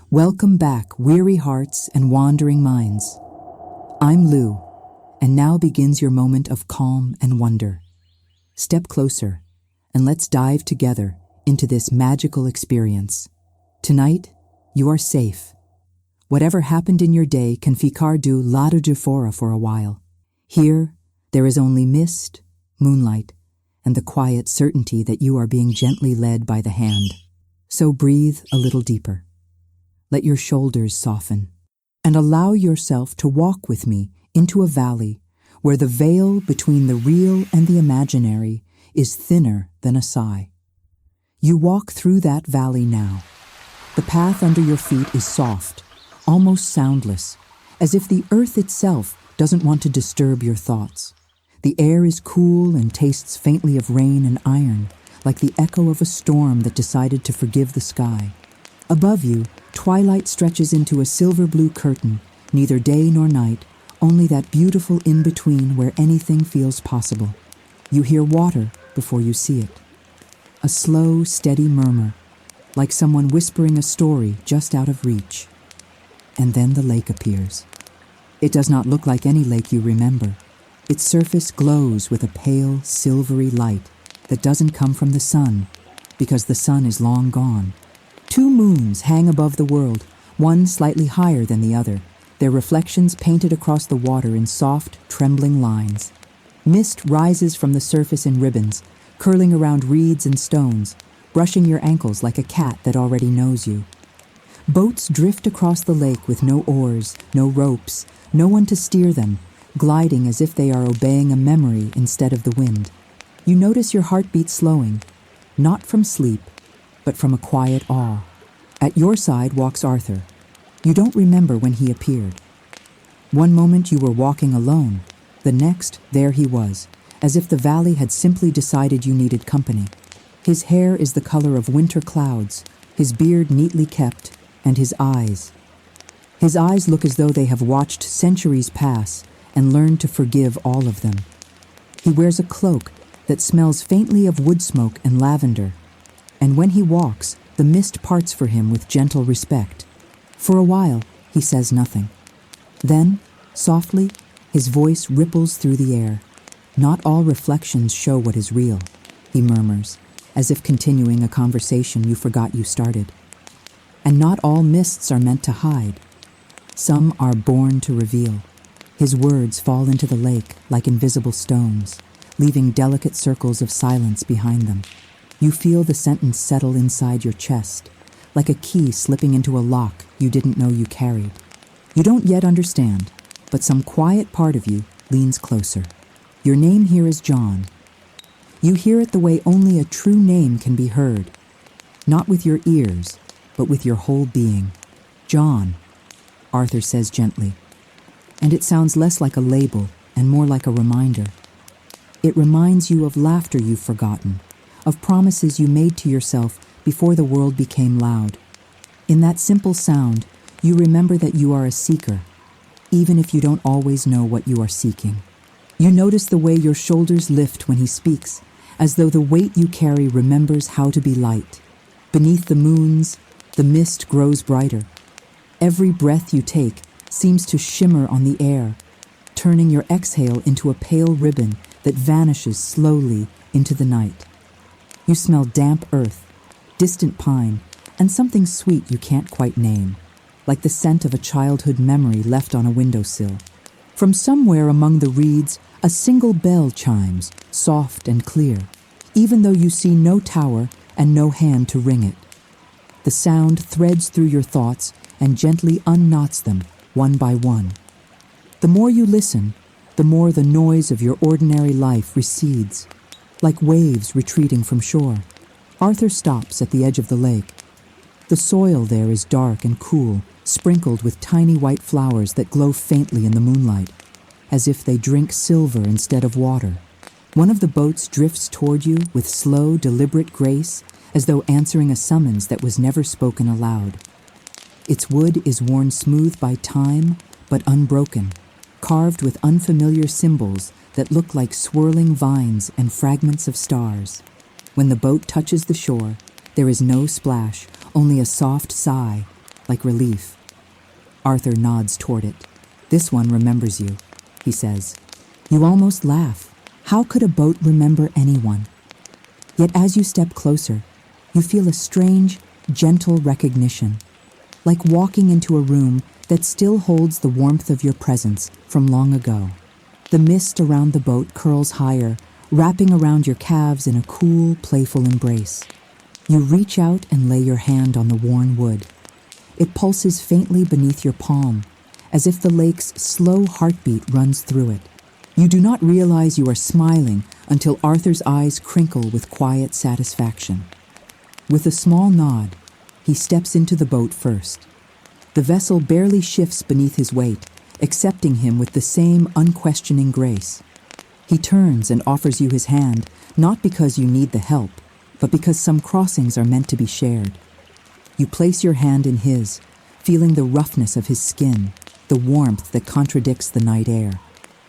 Welcome back, weary hearts and wandering minds. I'm Lou, and now begins your moment of calm and wonder. Step closer, and let's dive together into this magical experience. Tonight, you are safe. Whatever happened in your day can ficar do lado de fora for a while. Here, there is only mist, moonlight, and the quiet certainty that you are being gently led by the hand. So breathe a little deeper. Let your shoulders soften, and allow yourself to walk with me into a valley where the veil between the real and the imaginary is thinner than a sigh. You walk through that valley now. The path under your feet is soft, almost soundless, as if the earth itself doesn't want to disturb your thoughts. The air is cool and tastes faintly of rain and iron, like the echo of a storm that decided to forgive the sky. Above you, twilight stretches into a silver-blue curtain, neither day nor night, only that beautiful in-between where anything feels possible. You hear water before you see it. A slow, steady murmur, like someone whispering a story just out of reach. And then the lake appears. It does not look like any lake you remember. Its surface glows with a pale, silvery light that doesn't come from the sun, because the sun is long gone. 2 moons hang above the world, one slightly higher than the other, their reflections painted across the water in soft, trembling lines. Mist rises from the surface in ribbons, curling around reeds and stones, brushing your ankles like a cat that already knows you. Boats drift across the lake with no oars, no ropes, no one to steer them, gliding as if they are obeying a memory instead of the wind. You notice your heartbeat slowing, not from sleep, but from a quiet awe. At your side walks Arthur. You don't remember when he appeared. One moment you were walking alone, the next there he was, as if the valley had simply decided you needed company. His hair is the color of winter clouds, his beard neatly kept, and his eyes. His eyes look as though they have watched centuries pass and learned to forgive all of them. He wears a cloak that smells faintly of wood smoke and lavender, and when he walks, the mist parts for him with gentle respect. For a while, he says nothing. Then, softly, his voice ripples through the air. Not all reflections show what is real, he murmurs, as if continuing a conversation you forgot you started. And not all mists are meant to hide. Some are born to reveal. His words fall into the lake like invisible stones, leaving delicate circles of silence behind them. You feel the sentence settle inside your chest, like a key slipping into a lock you didn't know you carried. You don't yet understand, but some quiet part of you leans closer. Your name here is John. You hear it the way only a true name can be heard, not with your ears, but with your whole being. John, Arthur says gently, and it sounds less like a label and more like a reminder. It reminds you of laughter you've forgotten, of promises you made to yourself before the world became loud. In that simple sound, you remember that you are a seeker, even if you don't always know what you are seeking. You notice the way your shoulders lift when he speaks, as though the weight you carry remembers how to be light. Beneath the moons, the mist grows brighter. Every breath you take seems to shimmer on the air, turning your exhale into a pale ribbon that vanishes slowly into the night. You smell damp earth, distant pine, and something sweet you can't quite name, like the scent of a childhood memory left on a windowsill. From somewhere among the reeds, a single bell chimes, soft and clear, even though you see no tower and no hand to ring it. The sound threads through your thoughts and gently unknots them, one by one. The more you listen, the more the noise of your ordinary life recedes, like waves retreating from shore. Arthur stops at the edge of the lake. The soil there is dark and cool, sprinkled with tiny white flowers that glow faintly in the moonlight, as if they drink silver instead of water. One of the boats drifts toward you with slow, deliberate grace, as though answering a summons that was never spoken aloud. Its wood is worn smooth by time, but unbroken, carved with unfamiliar symbols that look like swirling vines and fragments of stars. When the boat touches the shore, there is no splash, only a soft sigh, like relief. Arthur nods toward it. "This one remembers you," he says. You almost laugh. How could a boat remember anyone? Yet as you step closer, you feel a strange, gentle recognition, like walking into a room that still holds the warmth of your presence from long ago. The mist around the boat curls higher, wrapping around your calves in a cool, playful embrace. You reach out and lay your hand on the worn wood. It pulses faintly beneath your palm, as if the lake's slow heartbeat runs through it. You do not realize you are smiling until Arthur's eyes crinkle with quiet satisfaction. With a small nod, he steps into the boat first. The vessel barely shifts beneath his weight, accepting him with the same unquestioning grace. He turns and offers you his hand, not because you need the help, but because some crossings are meant to be shared. You place your hand in his, feeling the roughness of his skin, the warmth that contradicts the night air.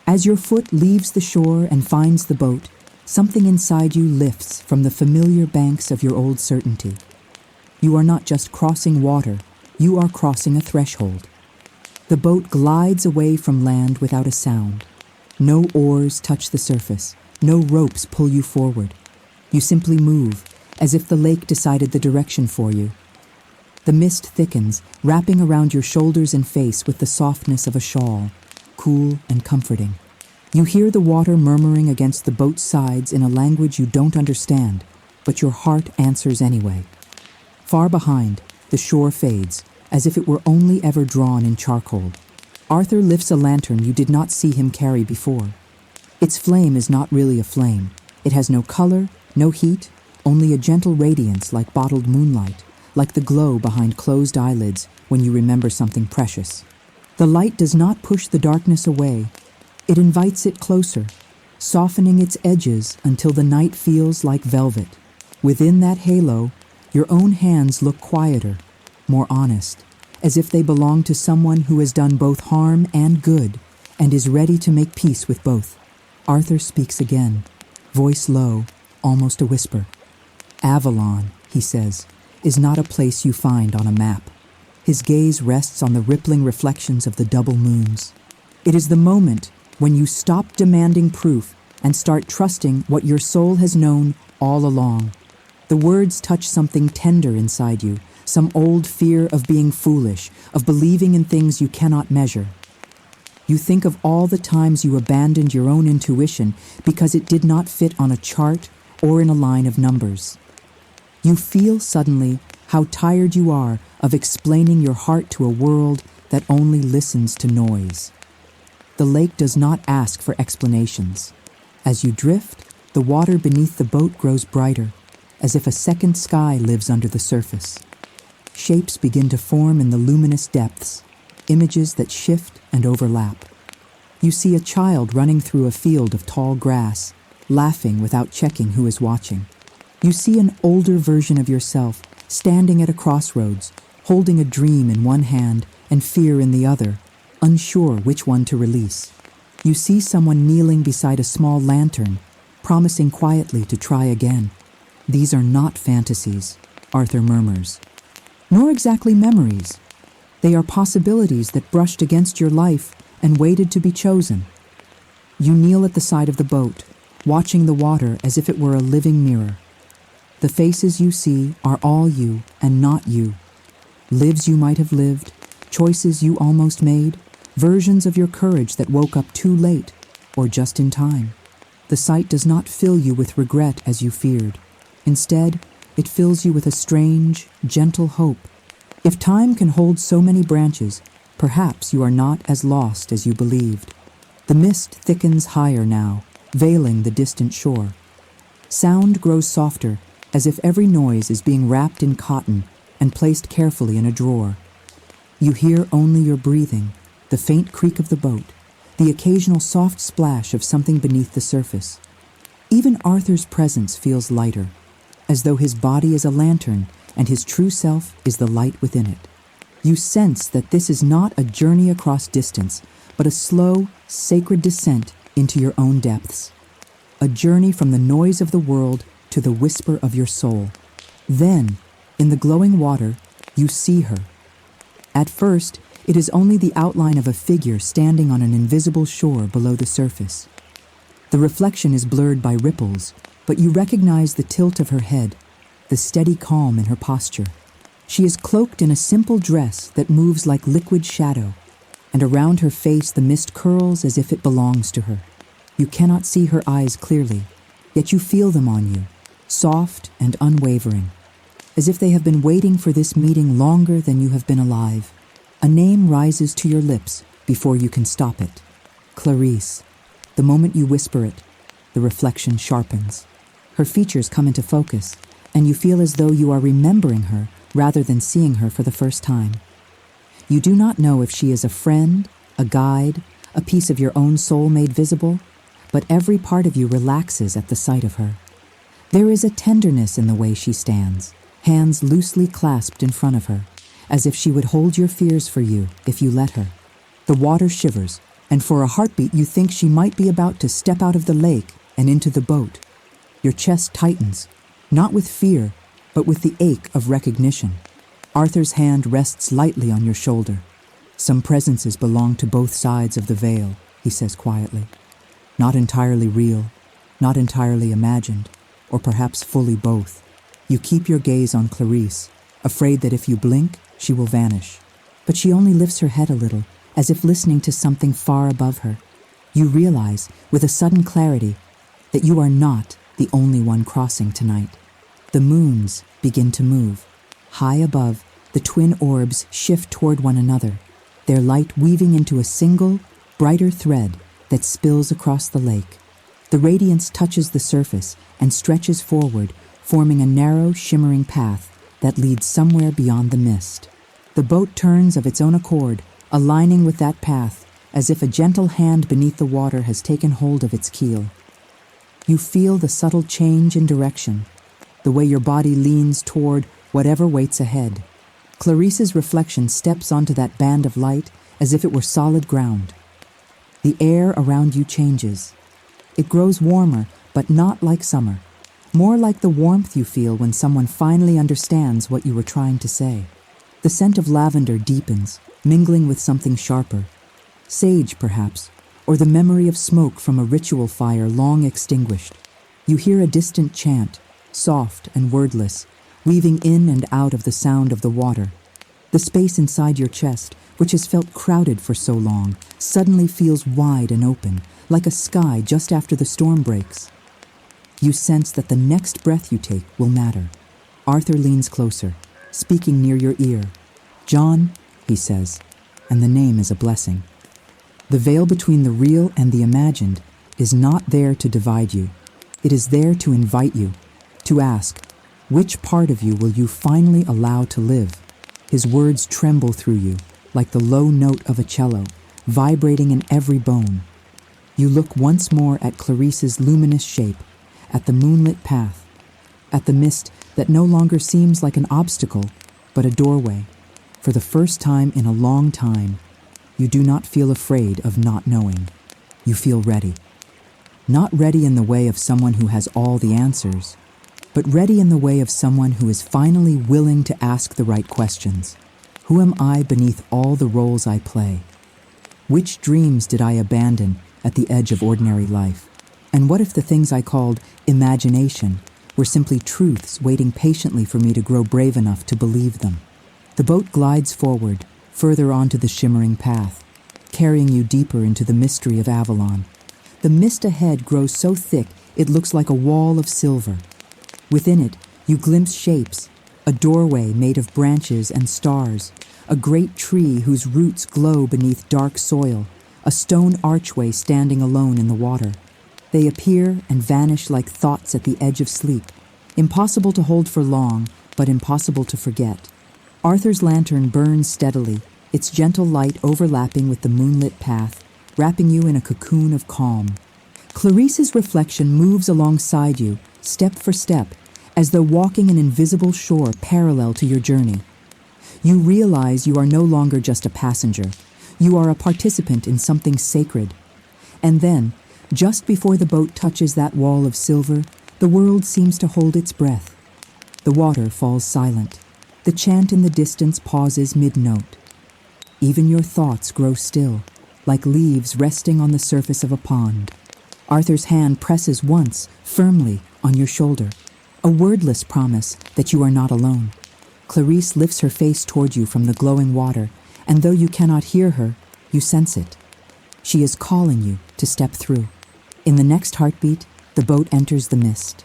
As your foot leaves the shore and finds the boat, something inside you lifts from the familiar banks of your old certainty. You are not just crossing water, you are crossing a threshold. The boat glides away from land without a sound. No oars touch the surface, no ropes pull you forward. You simply move, as if the lake decided the direction for you. The mist thickens, wrapping around your shoulders and face with the softness of a shawl, cool and comforting. You hear the water murmuring against the boat's sides in a language you don't understand, but your heart answers anyway. Far behind, the shore fades, as if it were only ever drawn in charcoal. Arthur lifts a lantern you did not see him carry before. Its flame is not really a flame. It has no color, no heat, only a gentle radiance like bottled moonlight, like the glow behind closed eyelids when you remember something precious. The light does not push the darkness away. It invites it closer, softening its edges until the night feels like velvet. Within that halo, your own hands look quieter, more honest, as if they belong to someone who has done both harm and good and is ready to make peace with both. Arthur speaks again, voice low, almost a whisper. Avalon, he says, is not a place you find on a map. His gaze rests on the rippling reflections of the double moons. It is the moment when you stop demanding proof and start trusting what your soul has known all along. The words touch something tender inside you, some old fear of being foolish, of believing in things you cannot measure. You think of all the times you abandoned your own intuition because it did not fit on a chart or in a line of numbers. You feel suddenly how tired you are of explaining your heart to a world that only listens to noise. The lake does not ask for explanations. As you drift, the water beneath the boat grows brighter, as if a second sky lives under the surface. Shapes begin to form in the luminous depths, images that shift and overlap. You see a child running through a field of tall grass, laughing without checking who is watching. You see an older version of yourself standing at a crossroads, holding a dream in one hand and fear in the other, unsure which one to release. You see someone kneeling beside a small lantern, promising quietly to try again. These are not fantasies, Arthur murmurs, nor exactly memories. They are possibilities that brushed against your life and waited to be chosen. You kneel at the side of the boat, watching the water as if it were a living mirror. The faces you see are all you and not you. Lives you might have lived, choices you almost made, versions of your courage that woke up too late or just in time. The sight does not fill you with regret as you feared. Instead, it fills you with a strange, gentle hope. If time can hold so many branches, perhaps you are not as lost as you believed. The mist thickens higher now, veiling the distant shore. Sound grows softer, as if every noise is being wrapped in cotton and placed carefully in a drawer. You hear only your breathing, the faint creak of the boat, the occasional soft splash of something beneath the surface. Even Arthur's presence feels lighter, as though his body is a lantern and his true self is the light within it. You sense that this is not a journey across distance, but a slow, sacred descent into your own depths. A journey from the noise of the world to the whisper of your soul. Then, in the glowing water, you see her. At first, it is only the outline of a figure standing on an invisible shore below the surface. The reflection is blurred by ripples, but you recognize the tilt of her head, the steady calm in her posture. She is cloaked in a simple dress that moves like liquid shadow, and around her face the mist curls as if it belongs to her. You cannot see her eyes clearly, yet you feel them on you, soft and unwavering, as if they have been waiting for this meeting longer than you have been alive. A name rises to your lips before you can stop it. Clarice. The moment you whisper it, the reflection sharpens. Her features come into focus, and you feel as though you are remembering her rather than seeing her for the first time. You do not know if she is a friend, a guide, a piece of your own soul made visible, but every part of you relaxes at the sight of her. There is a tenderness in the way she stands, hands loosely clasped in front of her, as if she would hold your fears for you if you let her. The water shivers, and for a heartbeat you think she might be about to step out of the lake and into the boat. Your chest tightens, not with fear, but with the ache of recognition. Arthur's hand rests lightly on your shoulder. Some presences belong to both sides of the veil, he says quietly. Not entirely real, not entirely imagined, or perhaps fully both. You keep your gaze on Clarice, afraid that if you blink, she will vanish. But she only lifts her head a little, as if listening to something far above her. You realize, with a sudden clarity, that you are not the only one crossing tonight. The moons begin to move. High above, the twin orbs shift toward one another, their light weaving into a single, brighter thread that spills across the lake. The radiance touches the surface and stretches forward, forming a narrow, shimmering path that leads somewhere beyond the mist. The boat turns of its own accord, aligning with that path, as if a gentle hand beneath the water has taken hold of its keel. You feel the subtle change in direction, the way your body leans toward whatever waits ahead. Clarice's reflection steps onto that band of light as if it were solid ground. The air around you changes. It grows warmer, but not like summer. More like the warmth you feel when someone finally understands what you were trying to say. The scent of lavender deepens, mingling with something sharper. Sage, perhaps, or the memory of smoke from a ritual fire long extinguished. You hear a distant chant, soft and wordless, weaving in and out of the sound of the water. The space inside your chest, which has felt crowded for so long, suddenly feels wide and open, like a sky just after the storm breaks. You sense that the next breath you take will matter. Arthur leans closer, speaking near your ear. "John," he says, and the name is a blessing. The veil between the real and the imagined is not there to divide you. It is there to invite you, to ask, which part of you will you finally allow to live? His words tremble through you, like the low note of a cello, vibrating in every bone. You look once more at Clarice's luminous shape, at the moonlit path, at the mist that no longer seems like an obstacle, but a doorway. For the first time in a long time, you do not feel afraid of not knowing. You feel ready. Not ready in the way of someone who has all the answers, but ready in the way of someone who is finally willing to ask the right questions. Who am I beneath all the roles I play? Which dreams did I abandon at the edge of ordinary life? And what if the things I called imagination were simply truths waiting patiently for me to grow brave enough to believe them? The boat glides forward, further onto the shimmering path, carrying you deeper into the mystery of Avalon. The mist ahead grows so thick it looks like a wall of silver. Within it, you glimpse shapes, a doorway made of branches and stars, a great tree whose roots glow beneath dark soil, a stone archway standing alone in the water. They appear and vanish like thoughts at the edge of sleep, impossible to hold for long, but impossible to forget. Arthur's lantern burns steadily, its gentle light overlapping with the moonlit path, wrapping you in a cocoon of calm. Clarice's reflection moves alongside you, step for step, as though walking an invisible shore parallel to your journey. You realize you are no longer just a passenger. You are a participant in something sacred. And then, just before the boat touches that wall of silver, the world seems to hold its breath. The water falls silent. The chant in the distance pauses mid-note. Even your thoughts grow still, like leaves resting on the surface of a pond. Arthur's hand presses once, firmly, on your shoulder, a wordless promise that you are not alone. Clarice lifts her face toward you from the glowing water, and though you cannot hear her, you sense it. She is calling you to step through. In the next heartbeat, the boat enters the mist.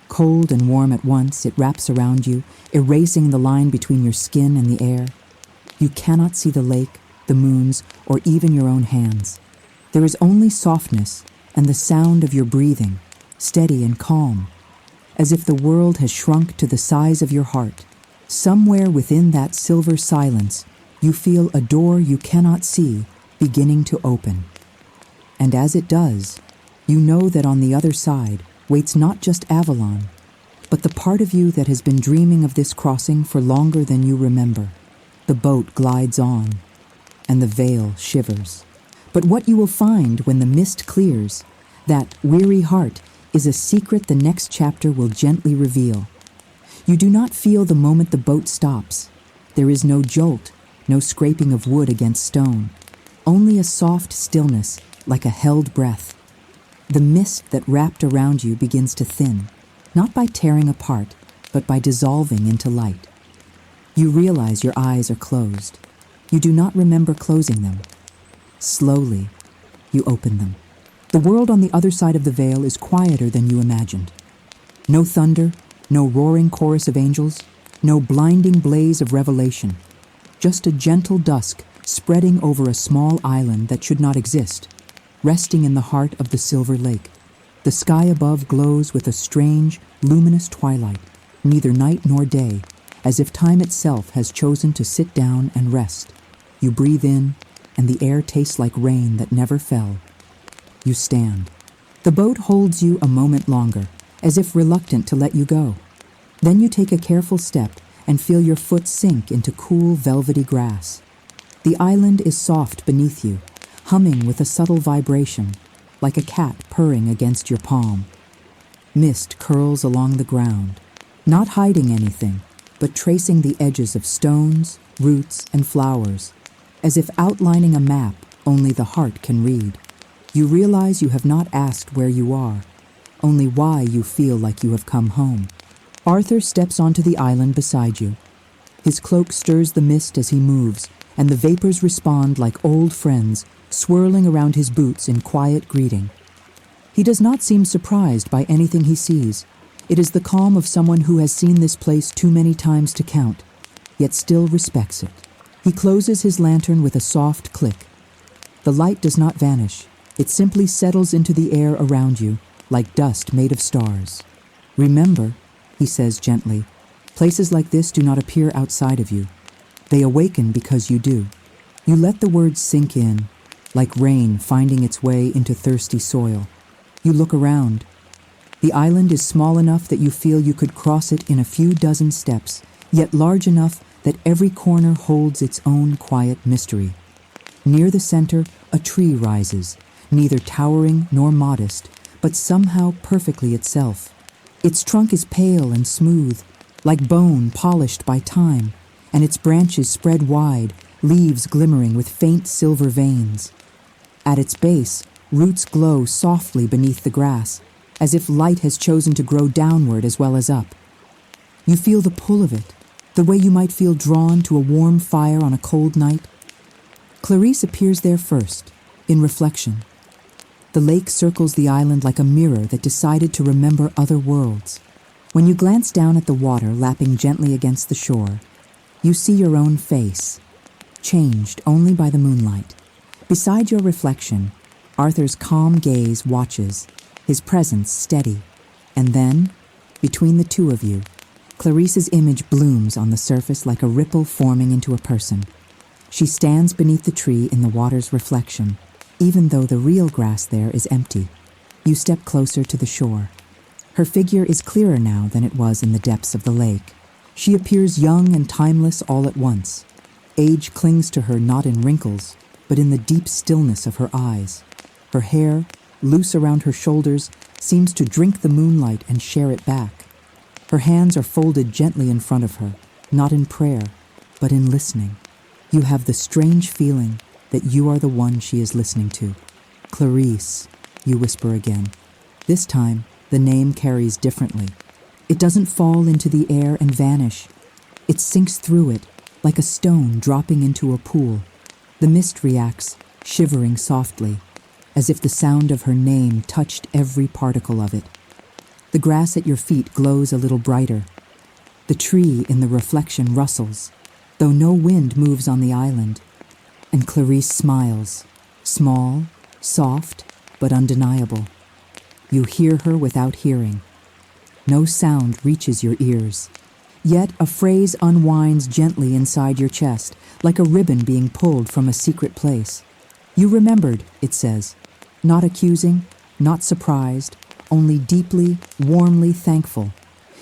Cold and warm at once, it wraps around you, erasing the line between your skin and the air. You cannot see the lake, the moons, or even your own hands. There is only softness and the sound of your breathing, steady and calm, as if the world has shrunk to the size of your heart. Somewhere within that silver silence, you feel a door you cannot see beginning to open. And as it does, you know that on the other side waits not just Avalon, but the part of you that has been dreaming of this crossing for longer than you remember. The boat glides on, and the veil shivers. But what you will find when the mist clears, that weary heart, is a secret the next chapter will gently reveal. You do not feel the moment the boat stops. There is no jolt, no scraping of wood against stone, only a soft stillness like a held breath. The mist that wrapped around you begins to thin, not by tearing apart, but by dissolving into light. You realize your eyes are closed. You do not remember closing them. Slowly, you open them. The world on the other side of the veil is quieter than you imagined. No thunder, no roaring chorus of angels, no blinding blaze of revelation. Just a gentle dusk spreading over a small island that should not exist, resting in the heart of the silver lake. The sky above glows with a strange, luminous twilight, neither night nor day, as if time itself has chosen to sit down and rest. You breathe in, and the air tastes like rain that never fell. You stand. The boat holds you a moment longer, as if reluctant to let you go. Then you take a careful step and feel your foot sink into cool, velvety grass. The island is soft beneath you, humming with a subtle vibration, like a cat purring against your palm. Mist curls along the ground, not hiding anything, but tracing the edges of stones, roots, and flowers, as if outlining a map only the heart can read. You realize you have not asked where you are, only why you feel like you have come home. Arthur steps onto the island beside you. His cloak stirs the mist as he moves, and the vapors respond like old friends, swirling around his boots in quiet greeting. He does not seem surprised by anything he sees. It is the calm of someone who has seen this place too many times to count, yet still respects it. He closes his lantern with a soft click. The light does not vanish. It simply settles into the air around you, like dust made of stars. Remember, he says gently, places like this do not appear outside of you. They awaken because you do. You let the words sink in, like rain finding its way into thirsty soil. You look around. The island is small enough that you feel you could cross it in a few dozen steps, yet large enough that every corner holds its own quiet mystery. Near the center, a tree rises, neither towering nor modest, but somehow perfectly itself. Its trunk is pale and smooth, like bone polished by time, and its branches spread wide, leaves glimmering with faint silver veins. At its base, roots glow softly beneath the grass, as if light has chosen to grow downward as well as up. You feel the pull of it, the way you might feel drawn to a warm fire on a cold night. Clarice appears there first, in reflection. The lake circles the island like a mirror that decided to remember other worlds. When you glance down at the water lapping gently against the shore, you see your own face, changed only by the moonlight. Beside your reflection, Arthur's calm gaze watches, his presence steady, and then, between the two of you, Clarice's image blooms on the surface like a ripple forming into a person. She stands beneath the tree in the water's reflection, even though the real grass there is empty. You step closer to the shore. Her figure is clearer now than it was in the depths of the lake. She appears young and timeless all at once. Age clings to her not in wrinkles, but in the deep stillness of her eyes. Her hair, loose around her shoulders, seems to drink the moonlight and share it back. Her hands are folded gently in front of her, not in prayer, but in listening. You have the strange feeling that you are the one she is listening to. Clarice, you whisper again. This time, the name carries differently. It doesn't fall into the air and vanish. It sinks through it, like a stone dropping into a pool. The mist reacts, shivering softly, as if the sound of her name touched every particle of it. The grass at your feet glows a little brighter. The tree in the reflection rustles, though no wind moves on the island. And Clarice smiles, small, soft, but undeniable. You hear her without hearing. No sound reaches your ears. Yet a phrase unwinds gently inside your chest, like a ribbon being pulled from a secret place. You remembered, it says. Not accusing, not surprised, only deeply, warmly thankful.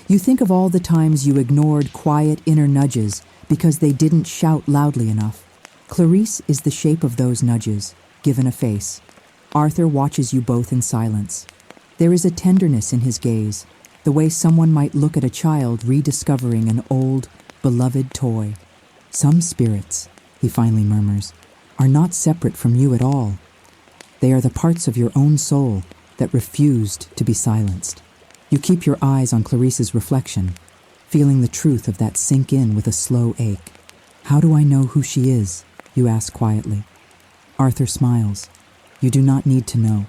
You think of all the times you ignored quiet inner nudges because they didn't shout loudly enough. Clarice is the shape of those nudges, given a face. Arthur watches you both in silence. There is a tenderness in his gaze, the way someone might look at a child rediscovering an old, beloved toy. Some spirits, he finally murmurs, are not separate from you at all. They are the parts of your own soul that refused to be silenced. You keep your eyes on Clarice's reflection, feeling the truth of that sink in with a slow ache. How do I know who she is? You ask quietly. Arthur smiles. You do not need to know.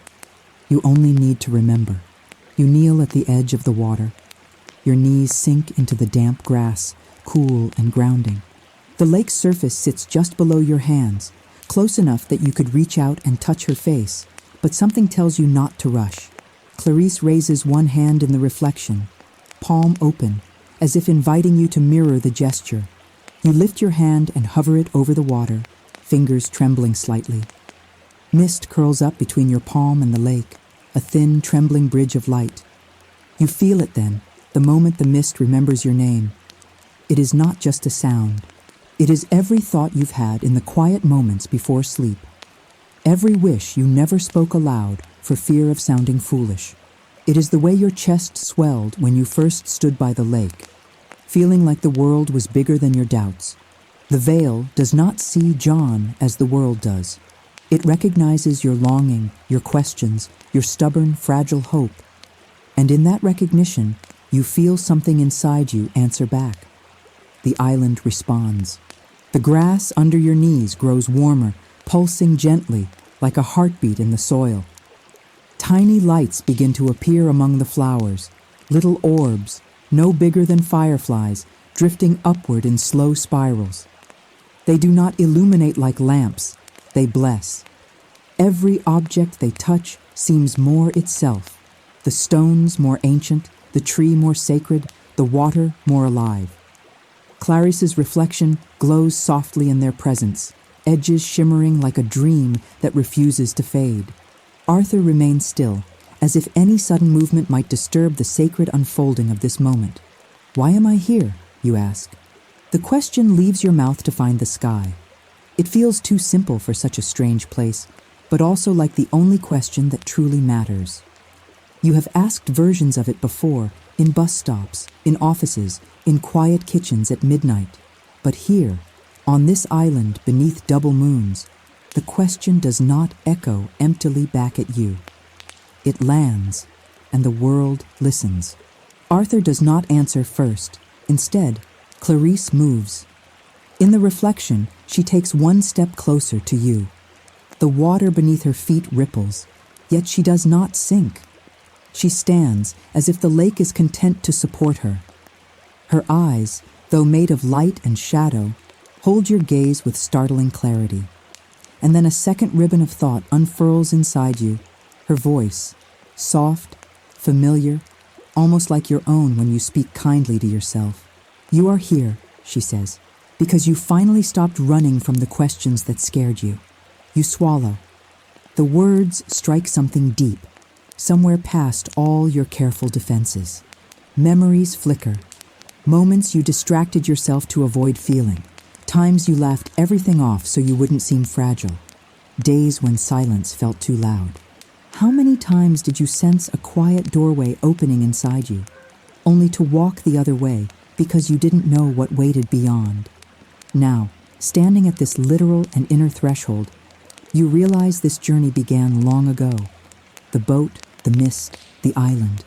You only need to remember. You kneel at the edge of the water. Your knees sink into the damp grass, cool and grounding. The lake's surface sits just below your hands, close enough that you could reach out and touch her face, but something tells you not to rush. Clarice raises one hand in the reflection, palm open, as if inviting you to mirror the gesture. You lift your hand and hover it over the water, fingers trembling slightly. Mist curls up between your palm and the lake, a thin, trembling bridge of light. You feel it then, the moment the mist remembers your name. It is not just a sound. It is every thought you've had in the quiet moments before sleep. Every wish you never spoke aloud for fear of sounding foolish. It is the way your chest swelled when you first stood by the lake, feeling like the world was bigger than your doubts. The veil does not see John as the world does. It recognizes your longing, your questions, your stubborn, fragile hope. And in that recognition, you feel something inside you answer back. The island responds. The grass under your knees grows warmer, pulsing gently, like a heartbeat in the soil. Tiny lights begin to appear among the flowers, little orbs, no bigger than fireflies, drifting upward in slow spirals. They do not illuminate like lamps, they bless. Every object they touch seems more itself. The stones more ancient, the tree more sacred, the water more alive. Clarice's reflection glows softly in their presence, edges shimmering like a dream that refuses to fade. Arthur remains still, as if any sudden movement might disturb the sacred unfolding of this moment. Why am I here? You ask. The question leaves your mouth to find the sky. It feels too simple for such a strange place, but also like the only question that truly matters. You have asked versions of it before, in bus stops, in offices, in quiet kitchens at midnight. But here, on this island beneath double moons, the question does not echo emptily back at you. It lands, and the world listens. Arthur does not answer first. Instead, Clarice moves. In the reflection, she takes one step closer to you. The water beneath her feet ripples, yet she does not sink. She stands as if the lake is content to support her. Her eyes, though made of light and shadow, hold your gaze with startling clarity. And then a second ribbon of thought unfurls inside you, her voice, soft, familiar, almost like your own when you speak kindly to yourself. You are here, she says, because you finally stopped running from the questions that scared you. You swallow. The words strike something deep, somewhere past all your careful defenses. Memories flicker. Moments you distracted yourself to avoid feeling. Times you laughed everything off so you wouldn't seem fragile. Days when silence felt too loud. How many times did you sense a quiet doorway opening inside you, only to walk the other way because you didn't know what waited beyond? Now, standing at this literal and inner threshold, you realize this journey began long ago. The boat, the mist, the island.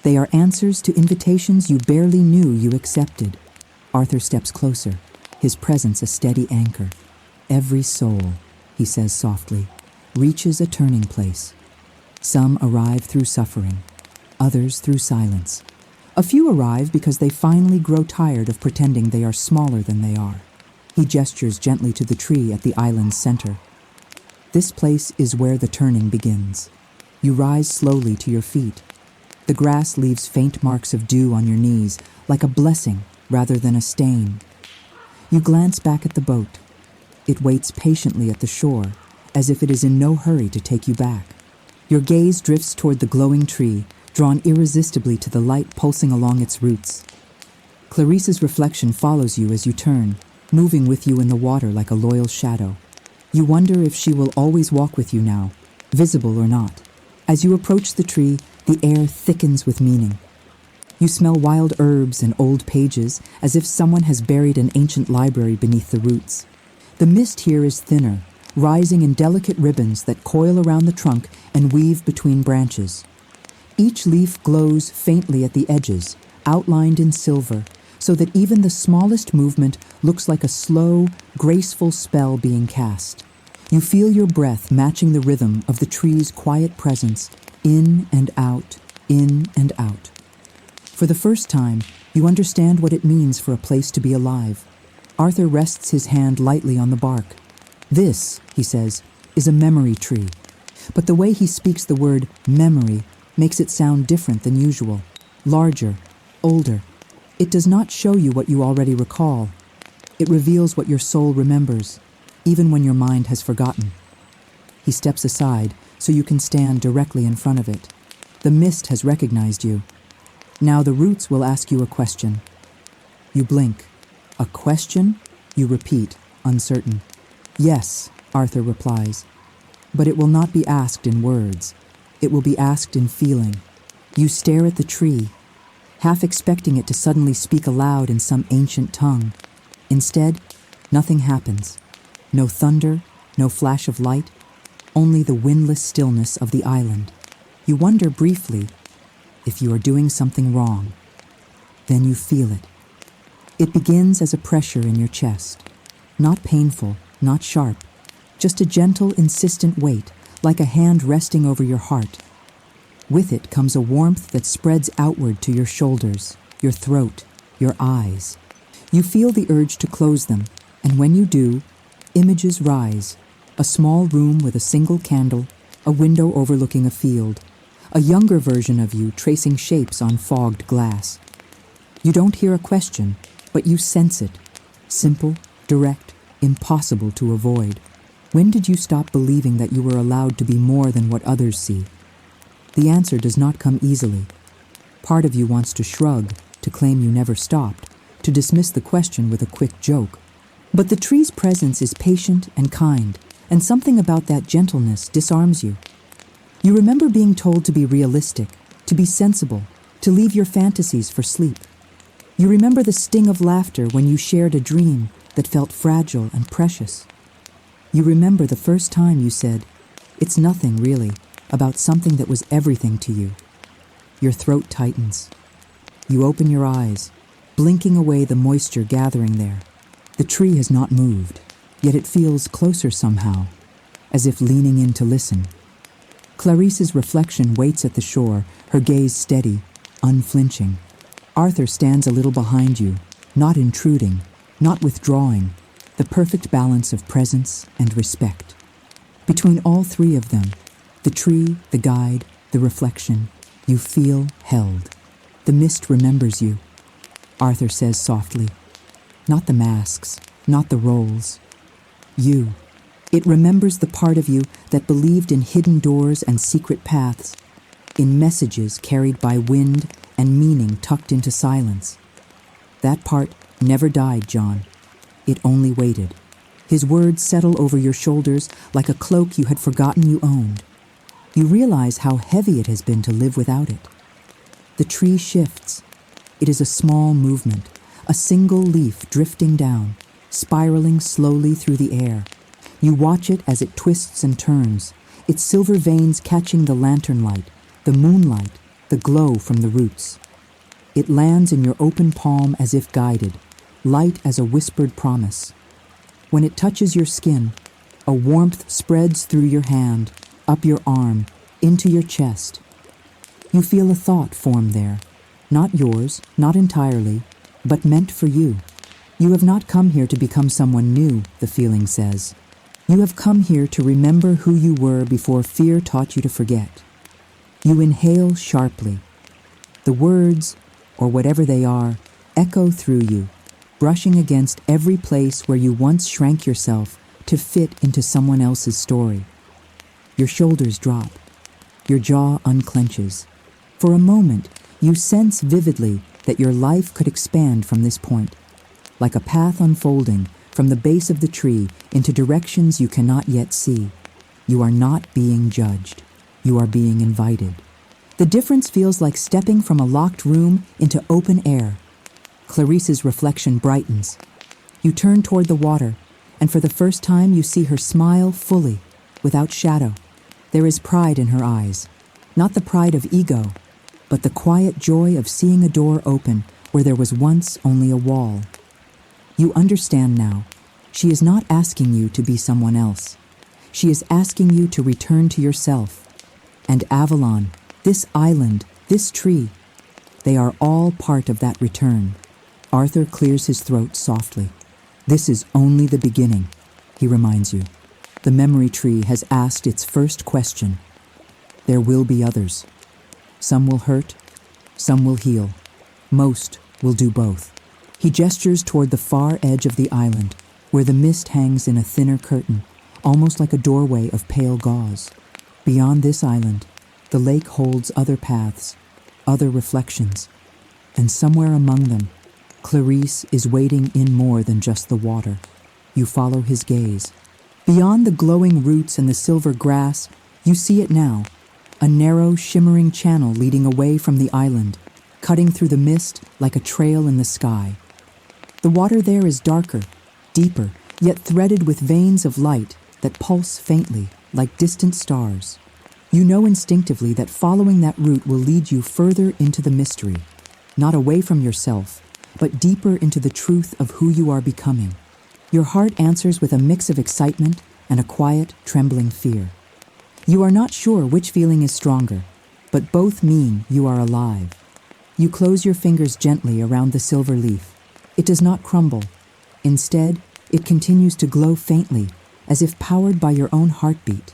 They are answers to invitations you barely knew you accepted. Arthur steps closer, his presence a steady anchor. Every soul, he says softly, reaches a turning place. Some arrive through suffering, others through silence. A few arrive because they finally grow tired of pretending they are smaller than they are. He gestures gently to the tree at the island's center. This place is where the turning begins. You rise slowly to your feet. The grass leaves faint marks of dew on your knees, like a blessing rather than a stain. You glance back at the boat. It waits patiently at the shore, as if it is in no hurry to take you back. Your gaze drifts toward the glowing tree, drawn irresistibly to the light pulsing along its roots. Clarice's reflection follows you as you turn, moving with you in the water like a loyal shadow. You wonder if she will always walk with you now, visible or not. As you approach the tree, the air thickens with meaning. You smell wild herbs and old pages, as if someone has buried an ancient library beneath the roots. The mist here is thinner, rising in delicate ribbons that coil around the trunk and weave between branches. Each leaf glows faintly at the edges, outlined in silver, so that even the smallest movement looks like a slow, graceful spell being cast. You feel your breath matching the rhythm of the tree's quiet presence, in and out, in and out. For the first time, you understand what it means for a place to be alive. Arthur rests his hand lightly on the bark. This, he says, is a memory tree. But the way he speaks the word memory makes it sound different than usual, larger, older. It does not show you what you already recall. It reveals what your soul remembers, even when your mind has forgotten. He steps aside so you can stand directly in front of it. The mist has recognized you. Now the roots will ask you a question. You blink. A question? You repeat, uncertain. Yes, Arthur replies. But it will not be asked in words. It will be asked in feeling. You stare at the tree, half expecting it to suddenly speak aloud in some ancient tongue. Instead, nothing happens. No thunder, no flash of light, only the windless stillness of the island. You wonder briefly if you are doing something wrong. Then you feel it. It begins as a pressure in your chest. Not painful, not sharp, just a gentle, insistent weight, like a hand resting over your heart. With it comes a warmth that spreads outward to your shoulders, your throat, your eyes. You feel the urge to close them, and when you do, images rise. A small room with a single candle, a window overlooking a field, a younger version of you tracing shapes on fogged glass. You don't hear a question, but you sense it. Simple, direct, impossible to avoid. When did you stop believing that you were allowed to be more than what others see? The answer does not come easily. Part of you wants to shrug, to claim you never stopped, to dismiss the question with a quick joke. But the tree's presence is patient and kind, and something about that gentleness disarms you. You remember being told to be realistic, to be sensible, to leave your fantasies for sleep. You remember the sting of laughter when you shared a dream that felt fragile and precious. You remember the first time you said, "It's nothing, really," about something that was everything to you. Your throat tightens. You open your eyes, blinking away the moisture gathering there. The tree has not moved, yet it feels closer somehow, as if leaning in to listen. Clarice's reflection waits at the shore, her gaze steady, unflinching. Arthur stands a little behind you, not intruding, not withdrawing, the perfect balance of presence and respect. Between all three of them, the tree, the guide, the reflection, you feel held. The mist remembers you, Arthur says softly. Not the masks, not the roles. You. It remembers the part of you that believed in hidden doors and secret paths, in messages carried by wind and meaning tucked into silence. That part never died, John. It only waited. His words settle over your shoulders like a cloak you had forgotten you owned. You realize how heavy it has been to live without it. The tree shifts. It is a small movement, a single leaf drifting down, spiraling slowly through the air. You watch it as it twists and turns, its silver veins catching the lantern light, the moonlight, the glow from the roots. It lands in your open palm as if guided, light as a whispered promise. When it touches your skin, a warmth spreads through your hand, up your arm, into your chest. You feel a thought form there, not yours, not entirely, but meant for you. You have not come here to become someone new, the feeling says. You have come here to remember who you were before fear taught you to forget. You inhale sharply. The words, or whatever they are, echo through you, brushing against every place where you once shrank yourself to fit into someone else's story. Your shoulders drop. Your jaw unclenches. For a moment, you sense vividly that your life could expand from this point, like a path unfolding from the base of the tree into directions you cannot yet see. You are not being judged. You are being invited. The difference feels like stepping from a locked room into open air. Clarice's reflection brightens. You turn toward the water, and for the first time you see her smile fully, without shadow. There is pride in her eyes, not the pride of ego, but the quiet joy of seeing a door open where there was once only a wall. You understand now. She is not asking you to be someone else. She is asking you to return to yourself. And Avalon, this island, this tree, they are all part of that return. Arthur clears his throat softly. This is only the beginning, he reminds you. The memory tree has asked its first question. There will be others. Some will hurt, some will heal. Most will do both. He gestures toward the far edge of the island, where the mist hangs in a thinner curtain, almost like a doorway of pale gauze. Beyond this island, the lake holds other paths, other reflections, and somewhere among them, Clarice is wading in more than just the water. You follow his gaze. Beyond the glowing roots and the silver grass, you see it now, a narrow, shimmering channel leading away from the island, cutting through the mist like a trail in the sky. The water there is darker, deeper, yet threaded with veins of light that pulse faintly, like distant stars. You know instinctively that following that route will lead you further into the mystery, not away from yourself, but deeper into the truth of who you are becoming. Your heart answers with a mix of excitement and a quiet, trembling fear. You are not sure which feeling is stronger, but both mean you are alive. You close your fingers gently around the silver leaf. It does not crumble. Instead, it continues to glow faintly, as if powered by your own heartbeat.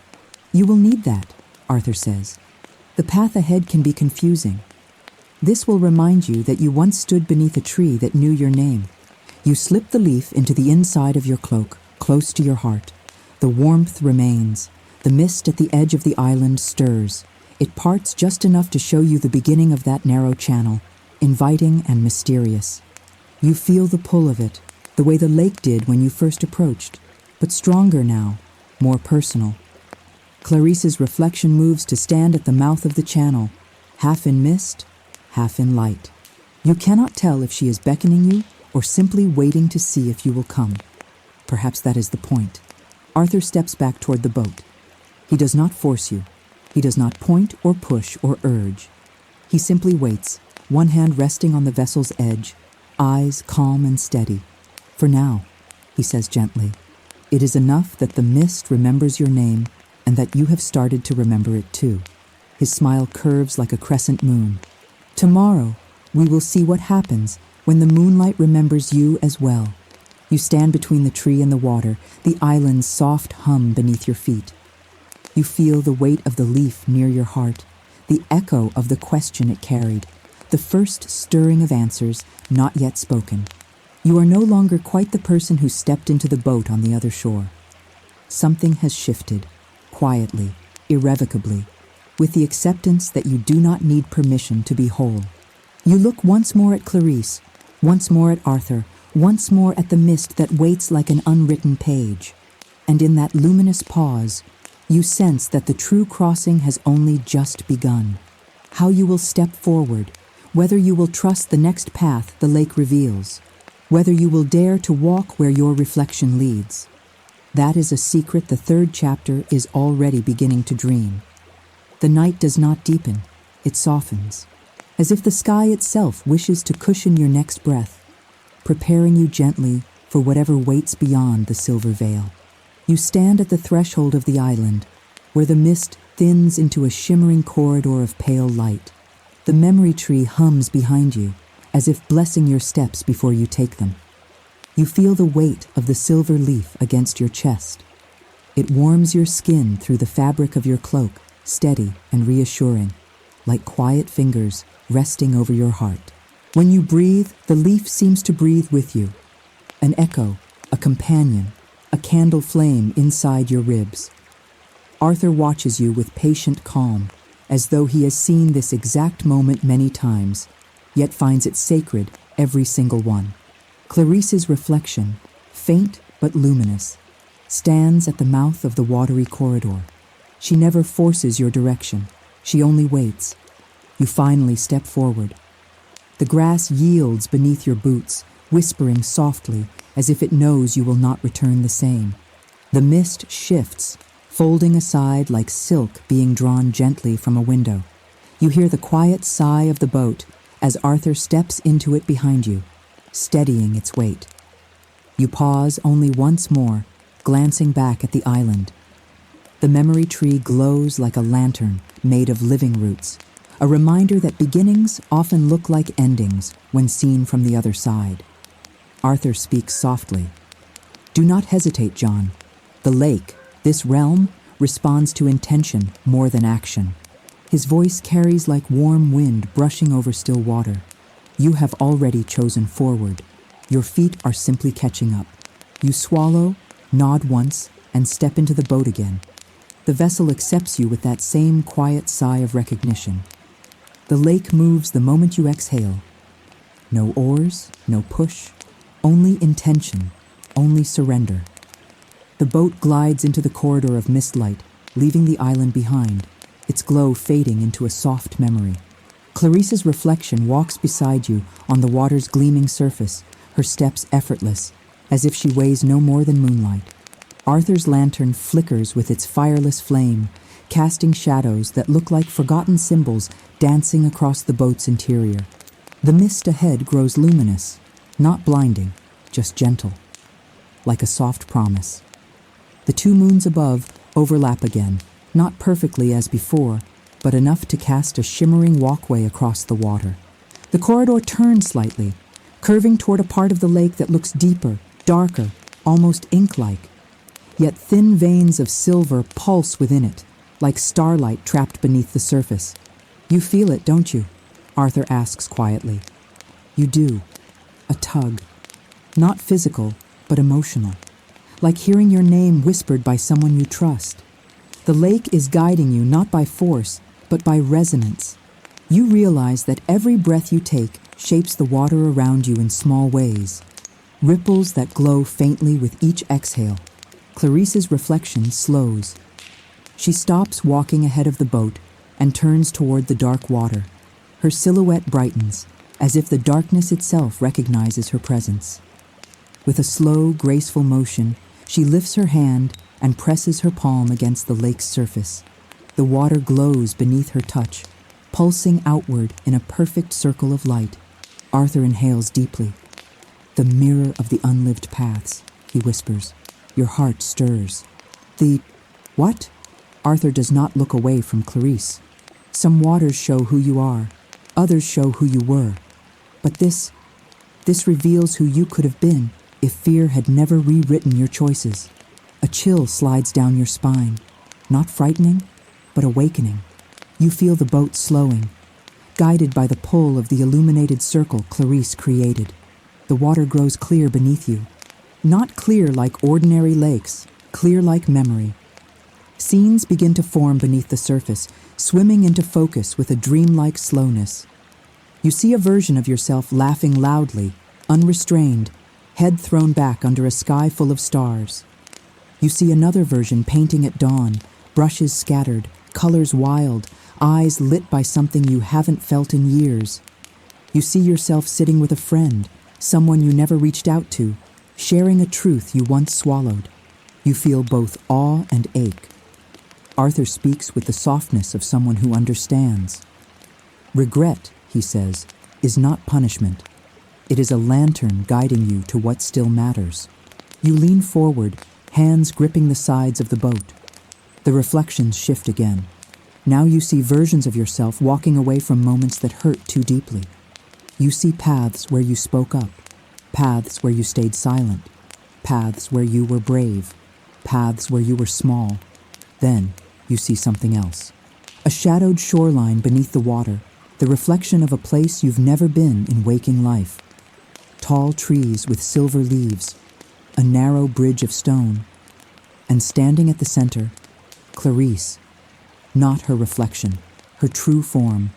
You will need that, Arthur says. The path ahead can be confusing. This will remind you that you once stood beneath a tree that knew your name. You slip the leaf into the inside of your cloak, close to your heart. The warmth remains. The mist at the edge of the island stirs. It parts just enough to show you the beginning of that narrow channel, inviting and mysterious. You feel the pull of it, the way the lake did when you first approached, but stronger now, more personal. Clarice's reflection moves to stand at the mouth of the channel, half in mist, half in light. You cannot tell if she is beckoning you or simply waiting to see if you will come. Perhaps that is the point. Arthur steps back toward the boat. He does not force you. He does not point or push or urge. He simply waits, one hand resting on the vessel's edge, eyes calm and steady. For now, he says gently, it is enough that the mist remembers your name and that you have started to remember it too. His smile curves like a crescent moon. Tomorrow, we will see what happens when the moonlight remembers you as well. You stand between the tree and the water, the island's soft hum beneath your feet. You feel the weight of the leaf near your heart, the echo of the question it carried, the first stirring of answers not yet spoken. You are no longer quite the person who stepped into the boat on the other shore. Something has shifted, quietly, irrevocably, with the acceptance that you do not need permission to be whole. You look once more at Clarice, Once more at Arthur, once more at the mist that waits like an unwritten page. And in that luminous pause, you sense that the true crossing has only just begun. How you will step forward, whether you will trust the next path the lake reveals, whether you will dare to walk where your reflection leads. That is a secret the third chapter is already beginning to dream. The night does not deepen, it softens, as if the sky itself wishes to cushion your next breath, preparing you gently for whatever waits beyond the silver veil. You stand at the threshold of the island, where the mist thins into a shimmering corridor of pale light. The memory tree hums behind you, as if blessing your steps before you take them. You feel the weight of the silver leaf against your chest. It warms your skin through the fabric of your cloak, steady and reassuring, like quiet fingers resting over your heart. When you breathe, the leaf seems to breathe with you. An echo, a companion, a candle flame inside your ribs. Arthur watches you with patient calm, as though he has seen this exact moment many times, yet finds it sacred every single one. Clarice's reflection, faint but luminous, stands at the mouth of the watery corridor. She never forces your direction. She only waits. You finally step forward. The grass yields beneath your boots, whispering softly as if it knows you will not return the same. The mist shifts, folding aside like silk being drawn gently from a window. You hear the quiet sigh of the boat as Arthur steps into it behind you, steadying its weight. You pause only once more, glancing back at the island. The memory tree glows like a lantern made of living roots, a reminder that beginnings often look like endings when seen from the other side. Arthur speaks softly. Do not hesitate, John. The lake, this realm, responds to intention more than action. His voice carries like warm wind brushing over still water. You have already chosen forward. Your feet are simply catching up. You swallow, nod once, and step into the boat again. The vessel accepts you with that same quiet sigh of recognition. The lake moves the moment you exhale. No oars, no push, only intention, only surrender. The boat glides into the corridor of mistlight, leaving the island behind, its glow fading into a soft memory. Clarice's reflection walks beside you on the water's gleaming surface, her steps effortless, as if she weighs no more than moonlight. Arthur's lantern flickers with its fireless flame, casting shadows that look like forgotten symbols dancing across the boat's interior. The mist ahead grows luminous, not blinding, just gentle, like a soft promise. The two moons above overlap again, not perfectly as before, but enough to cast a shimmering walkway across the water. The corridor turns slightly, curving toward a part of the lake that looks deeper, darker, almost ink-like. Yet thin veins of silver pulse within it, like starlight trapped beneath the surface. You feel it, don't you? Arthur asks quietly. You do. A tug. Not physical, but emotional. Like hearing your name whispered by someone you trust. The lake is guiding you not by force, but by resonance. You realize that every breath you take shapes the water around you in small ways. Ripples that glow faintly with each exhale. Clarice's reflection slows. She stops walking ahead of the boat and turns toward the dark water. Her silhouette brightens, as if the darkness itself recognizes her presence. With a slow, graceful motion, she lifts her hand and presses her palm against the lake's surface. The water glows beneath her touch, pulsing outward in a perfect circle of light. Arthur inhales deeply. The mirror of the unlived paths, he whispers. Your heart stirs. What? Arthur does not look away from Clarice. Some waters show who you are, others show who you were. But this reveals who you could have been if fear had never rewritten your choices. A chill slides down your spine, not frightening, but awakening. You feel the boat slowing, guided by the pull of the illuminated circle Clarice created. The water grows clear beneath you. Not clear like ordinary lakes, clear like memory. Scenes begin to form beneath the surface, swimming into focus with a dreamlike slowness. You see a version of yourself laughing loudly, unrestrained, head thrown back under a sky full of stars. You see another version painting at dawn, brushes scattered, colors wild, eyes lit by something you haven't felt in years. You see yourself sitting with a friend, someone you never reached out to, sharing a truth you once swallowed. You feel both awe and ache. Arthur speaks with the softness of someone who understands. Regret, he says, is not punishment. It is a lantern guiding you to what still matters. You lean forward, hands gripping the sides of the boat. The reflections shift again. Now you see versions of yourself walking away from moments that hurt too deeply. You see paths where you spoke up, paths where you stayed silent, paths where you were brave, paths where you were small. Then you see something else. A shadowed shoreline beneath the water, the reflection of a place you've never been in waking life. Tall trees with silver leaves, a narrow bridge of stone, and standing at the center, Clarice. Not her reflection, her true form,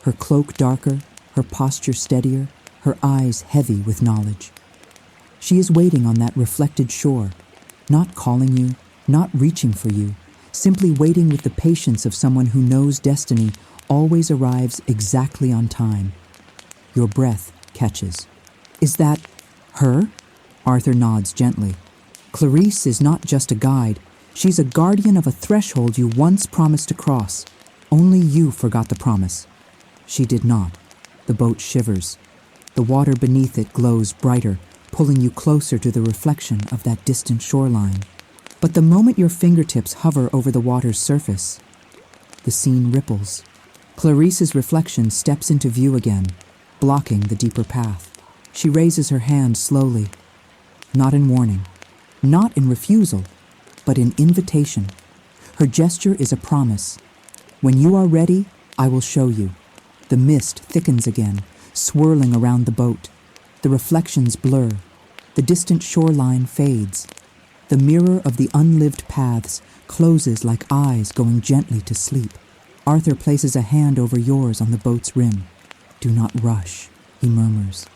her cloak darker, her posture steadier, her eyes heavy with knowledge. She is waiting on that reflected shore, not calling you, not reaching for you, simply waiting with the patience of someone who knows destiny always arrives exactly on time. Your breath catches. Is that her? Arthur nods gently. Clarice is not just a guide. She's a guardian of a threshold you once promised to cross. Only you forgot the promise. She did not. The boat shivers. The water beneath it glows brighter, pulling you closer to the reflection of that distant shoreline. But the moment your fingertips hover over the water's surface, the scene ripples. Clarice's reflection steps into view again, blocking the deeper path. She raises her hand slowly, not in warning, not in refusal, but in invitation. Her gesture is a promise. When you are ready, I will show you. The mist thickens again, swirling around the boat. The reflections blur. The distant shoreline fades. The mirror of the unlived paths closes like eyes going gently to sleep. Arthur places a hand over yours on the boat's rim. Do not rush, he murmurs.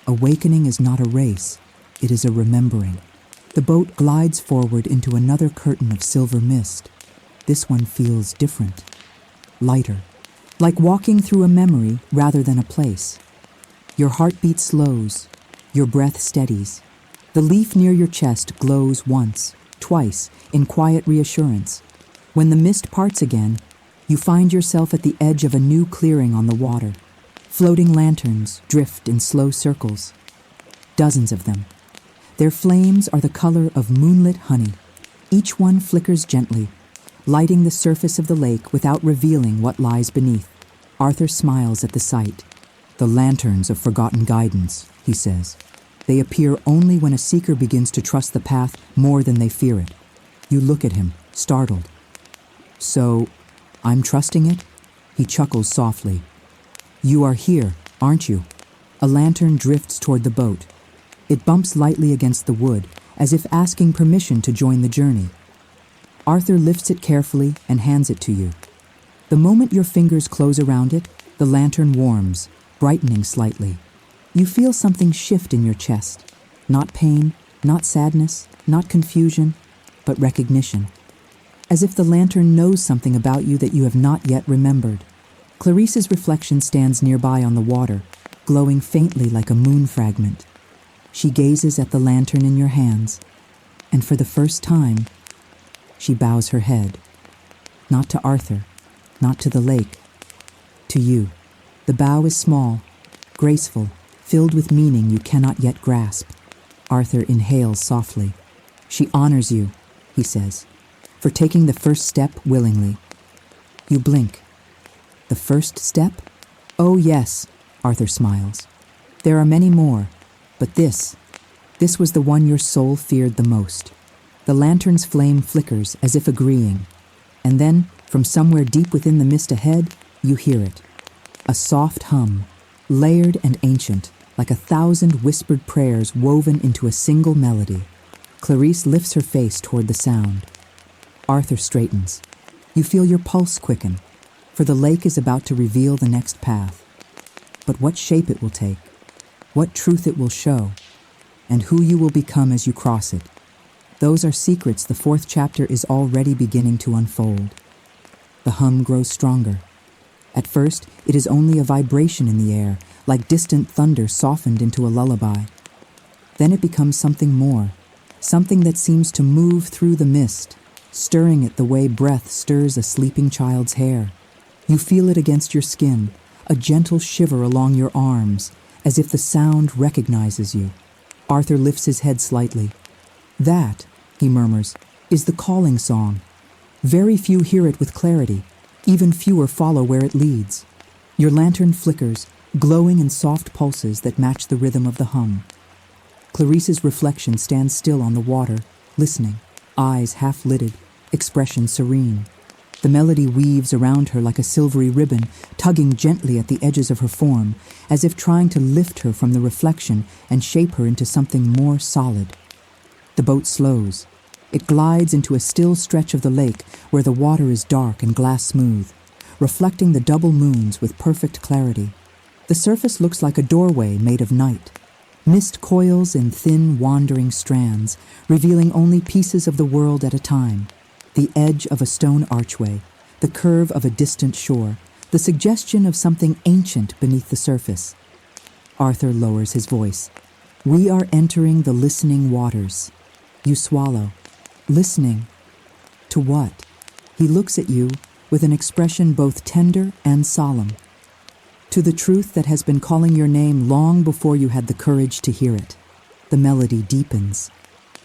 Awakening is not a race, it is a remembering. The boat glides forward into another curtain of silver mist. This one feels different, lighter, like walking through a memory rather than a place. Your heartbeat slows, your breath steadies. The leaf near your chest glows once, twice, in quiet reassurance. When the mist parts again, you find yourself at the edge of a new clearing on the water. Floating lanterns drift in slow circles. Dozens of them. Their flames are the color of moonlit honey. Each one flickers gently, lighting the surface of the lake without revealing what lies beneath. Arthur smiles at the sight. The lanterns of forgotten guidance, he says. They appear only when a seeker begins to trust the path more than they fear it. You look at him, startled. So, I'm trusting it? He chuckles softly. You are here, aren't you? A lantern drifts toward the boat. It bumps lightly against the wood, as if asking permission to join the journey. Arthur lifts it carefully and hands it to you. The moment your fingers close around it, the lantern warms, brightening slightly. You feel something shift in your chest. Not pain, not sadness, not confusion, but recognition. As if the lantern knows something about you that you have not yet remembered. Clarice's reflection stands nearby on the water, glowing faintly like a moon fragment. She gazes at the lantern in your hands, and for the first time, she bows her head. Not to Arthur, not to the lake, to you. The bow is small, graceful, filled with meaning you cannot yet grasp. Arthur inhales softly. She honors you, he says, for taking the first step willingly. You blink. The first step? Oh yes, Arthur smiles. There are many more, but this was the one your soul feared the most. The lantern's flame flickers as if agreeing, and then, from somewhere deep within the mist ahead, you hear it. A soft hum, layered and ancient, like 1,000 whispered prayers woven into a single melody. Clarice lifts her face toward the sound. Arthur straightens. You feel your pulse quicken, for the lake is about to reveal the next path. But what shape it will take, what truth it will show, and who you will become as you cross it. Those are secrets the fourth chapter is already beginning to unfold. The hum grows stronger. At first, it is only a vibration in the air, like distant thunder softened into a lullaby. Then it becomes something more, something that seems to move through the mist, stirring it the way breath stirs a sleeping child's hair. You feel it against your skin, a gentle shiver along your arms, as if the sound recognizes you. Arthur lifts his head slightly. That, he murmurs, is the calling song. Very few hear it with clarity. Even fewer follow where it leads. Your lantern flickers, glowing in soft pulses that match the rhythm of the hum. Clarice's reflection stands still on the water, listening, eyes half-lidded, expression serene. The melody weaves around her like a silvery ribbon, tugging gently at the edges of her form, as if trying to lift her from the reflection and shape her into something more solid. The boat slows. It glides into a still stretch of the lake where the water is dark and glass smooth, reflecting the double moons with perfect clarity. The surface looks like a doorway made of night. Mist coils in thin, wandering strands, revealing only pieces of the world at a time. The edge of a stone archway, the curve of a distant shore, the suggestion of something ancient beneath the surface. Arthur lowers his voice. We are entering the listening waters. You swallow. Listening. To what? He looks at you with an expression both tender and solemn. To the truth that has been calling your name long before you had the courage to hear it. The melody deepens.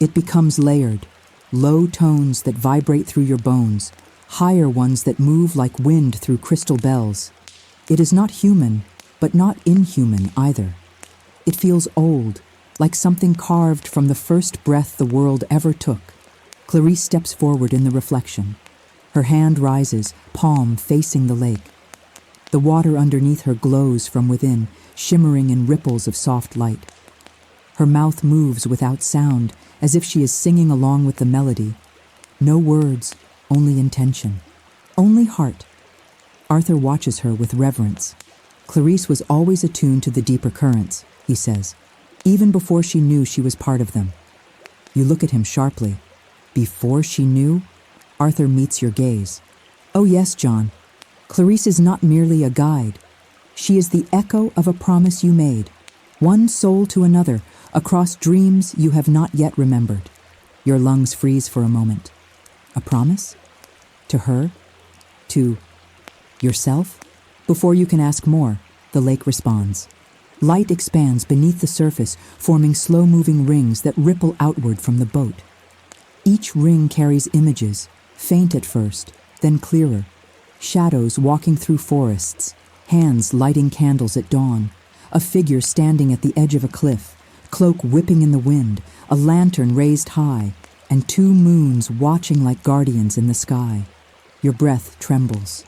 It becomes layered. Low tones that vibrate through your bones, higher ones that move like wind through crystal bells. It is not human, but not inhuman either. It feels old, like something carved from the first breath the world ever took. Clarice steps forward in the reflection. Her hand rises, palm facing the lake. The water underneath her glows from within, shimmering in ripples of soft light. Her mouth moves without sound, as if she is singing along with the melody. No words, only intention. Only heart. Arthur watches her with reverence. Clarice was always attuned to the deeper currents, he says, even before she knew she was part of them. You look at him sharply. Before she knew? Arthur meets your gaze. Oh yes, John. Clarice is not merely a guide. She is the echo of a promise you made. One soul to another, across dreams you have not yet remembered. Your lungs freeze for a moment. A promise? To her? To yourself? Before you can ask more, the lake responds. Light expands beneath the surface, forming slow-moving rings that ripple outward from the boat. Each ring carries images, faint at first, then clearer. Shadows walking through forests, hands lighting candles at dawn, a figure standing at the edge of a cliff, cloak whipping in the wind, a lantern raised high, and two moons watching like guardians in the sky. Your breath trembles.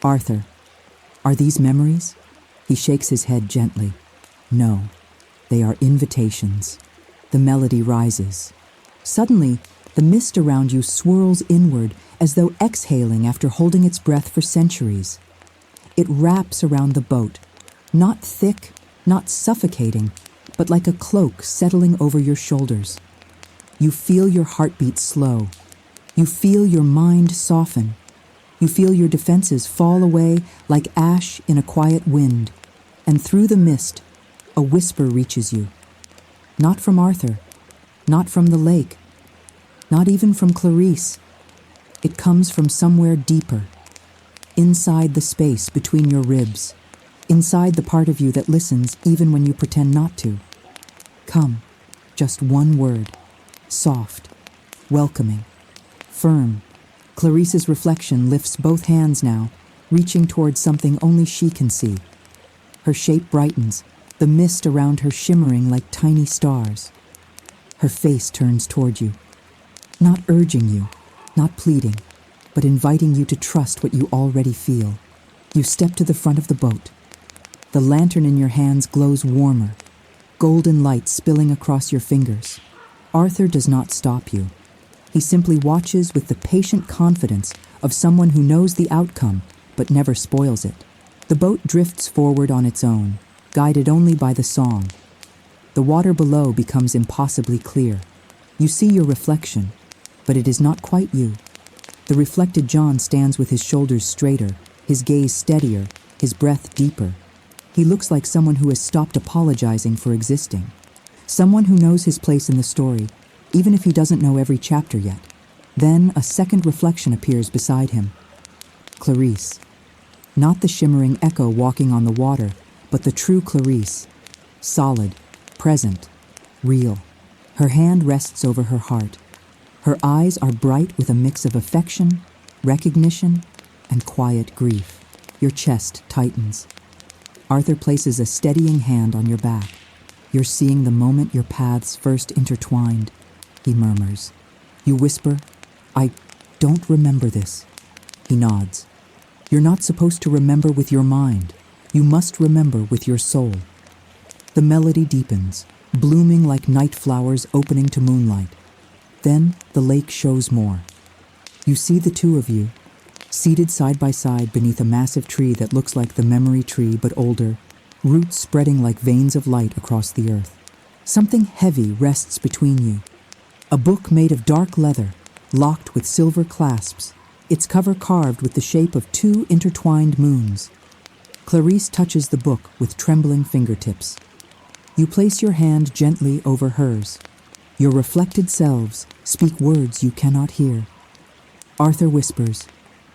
Arthur, are these memories? He shakes his head gently. No, they are invitations. The melody rises. Suddenly, the mist around you swirls inward as though exhaling after holding its breath for centuries. It wraps around the boat, not thick, not suffocating, but like a cloak settling over your shoulders. You feel your heartbeat slow. You feel your mind soften. You feel your defenses fall away like ash in a quiet wind. And through the mist, a whisper reaches you. Not from Arthur, not from the lake, not even from Clarice. It comes from somewhere deeper, inside the space between your ribs, inside the part of you that listens even when you pretend not to. Come, just one word, soft, welcoming, firm. Clarice's reflection lifts both hands now, reaching towards something only she can see. Her shape brightens, the mist around her shimmering like tiny stars. Her face turns toward you, not urging you, not pleading, but inviting you to trust what you already feel. You step to the front of the boat. The lantern in your hands glows warmer, golden light spilling across your fingers. Arthur does not stop you. He simply watches with the patient confidence of someone who knows the outcome, but never spoils it. The boat drifts forward on its own, guided only by the song. The water below becomes impossibly clear. You see your reflection, but it is not quite you. The reflected John stands with his shoulders straighter, his gaze steadier, his breath deeper. He looks like someone who has stopped apologizing for existing. Someone who knows his place in the story, even if he doesn't know every chapter yet. Then a second reflection appears beside him. Clarice. Not the shimmering echo walking on the water, but the true Clarice. Solid, present, real. Her hand rests over her heart. Her eyes are bright with a mix of affection, recognition, and quiet grief. Your chest tightens. Arthur places a steadying hand on your back. You're seeing the moment your paths first intertwined, he murmurs. You whisper, I don't remember this. He nods. You're not supposed to remember with your mind. You must remember with your soul. The melody deepens, blooming like night flowers opening to moonlight. Then the lake shows more. You see the two of you, seated side by side beneath a massive tree that looks like the memory tree but older, roots spreading like veins of light across the earth. Something heavy rests between you. A book made of dark leather, locked with silver clasps, its cover carved with the shape of two intertwined moons. Clarice touches the book with trembling fingertips. You place your hand gently over hers. Your reflected selves speak words you cannot hear. Arthur whispers,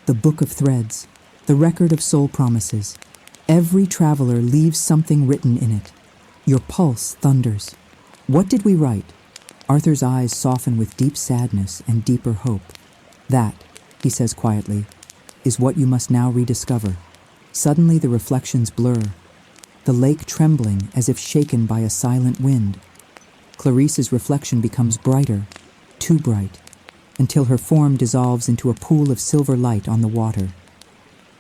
the Book of Threads, the record of soul promises. Every traveler leaves something written in it. Your pulse thunders. What did we write? Arthur's eyes soften with deep sadness and deeper hope. That, he says quietly, is what you must now rediscover. Suddenly the reflections blur, the lake trembling as if shaken by a silent wind. Clarice's reflection becomes brighter, too bright, until her form dissolves into a pool of silver light on the water.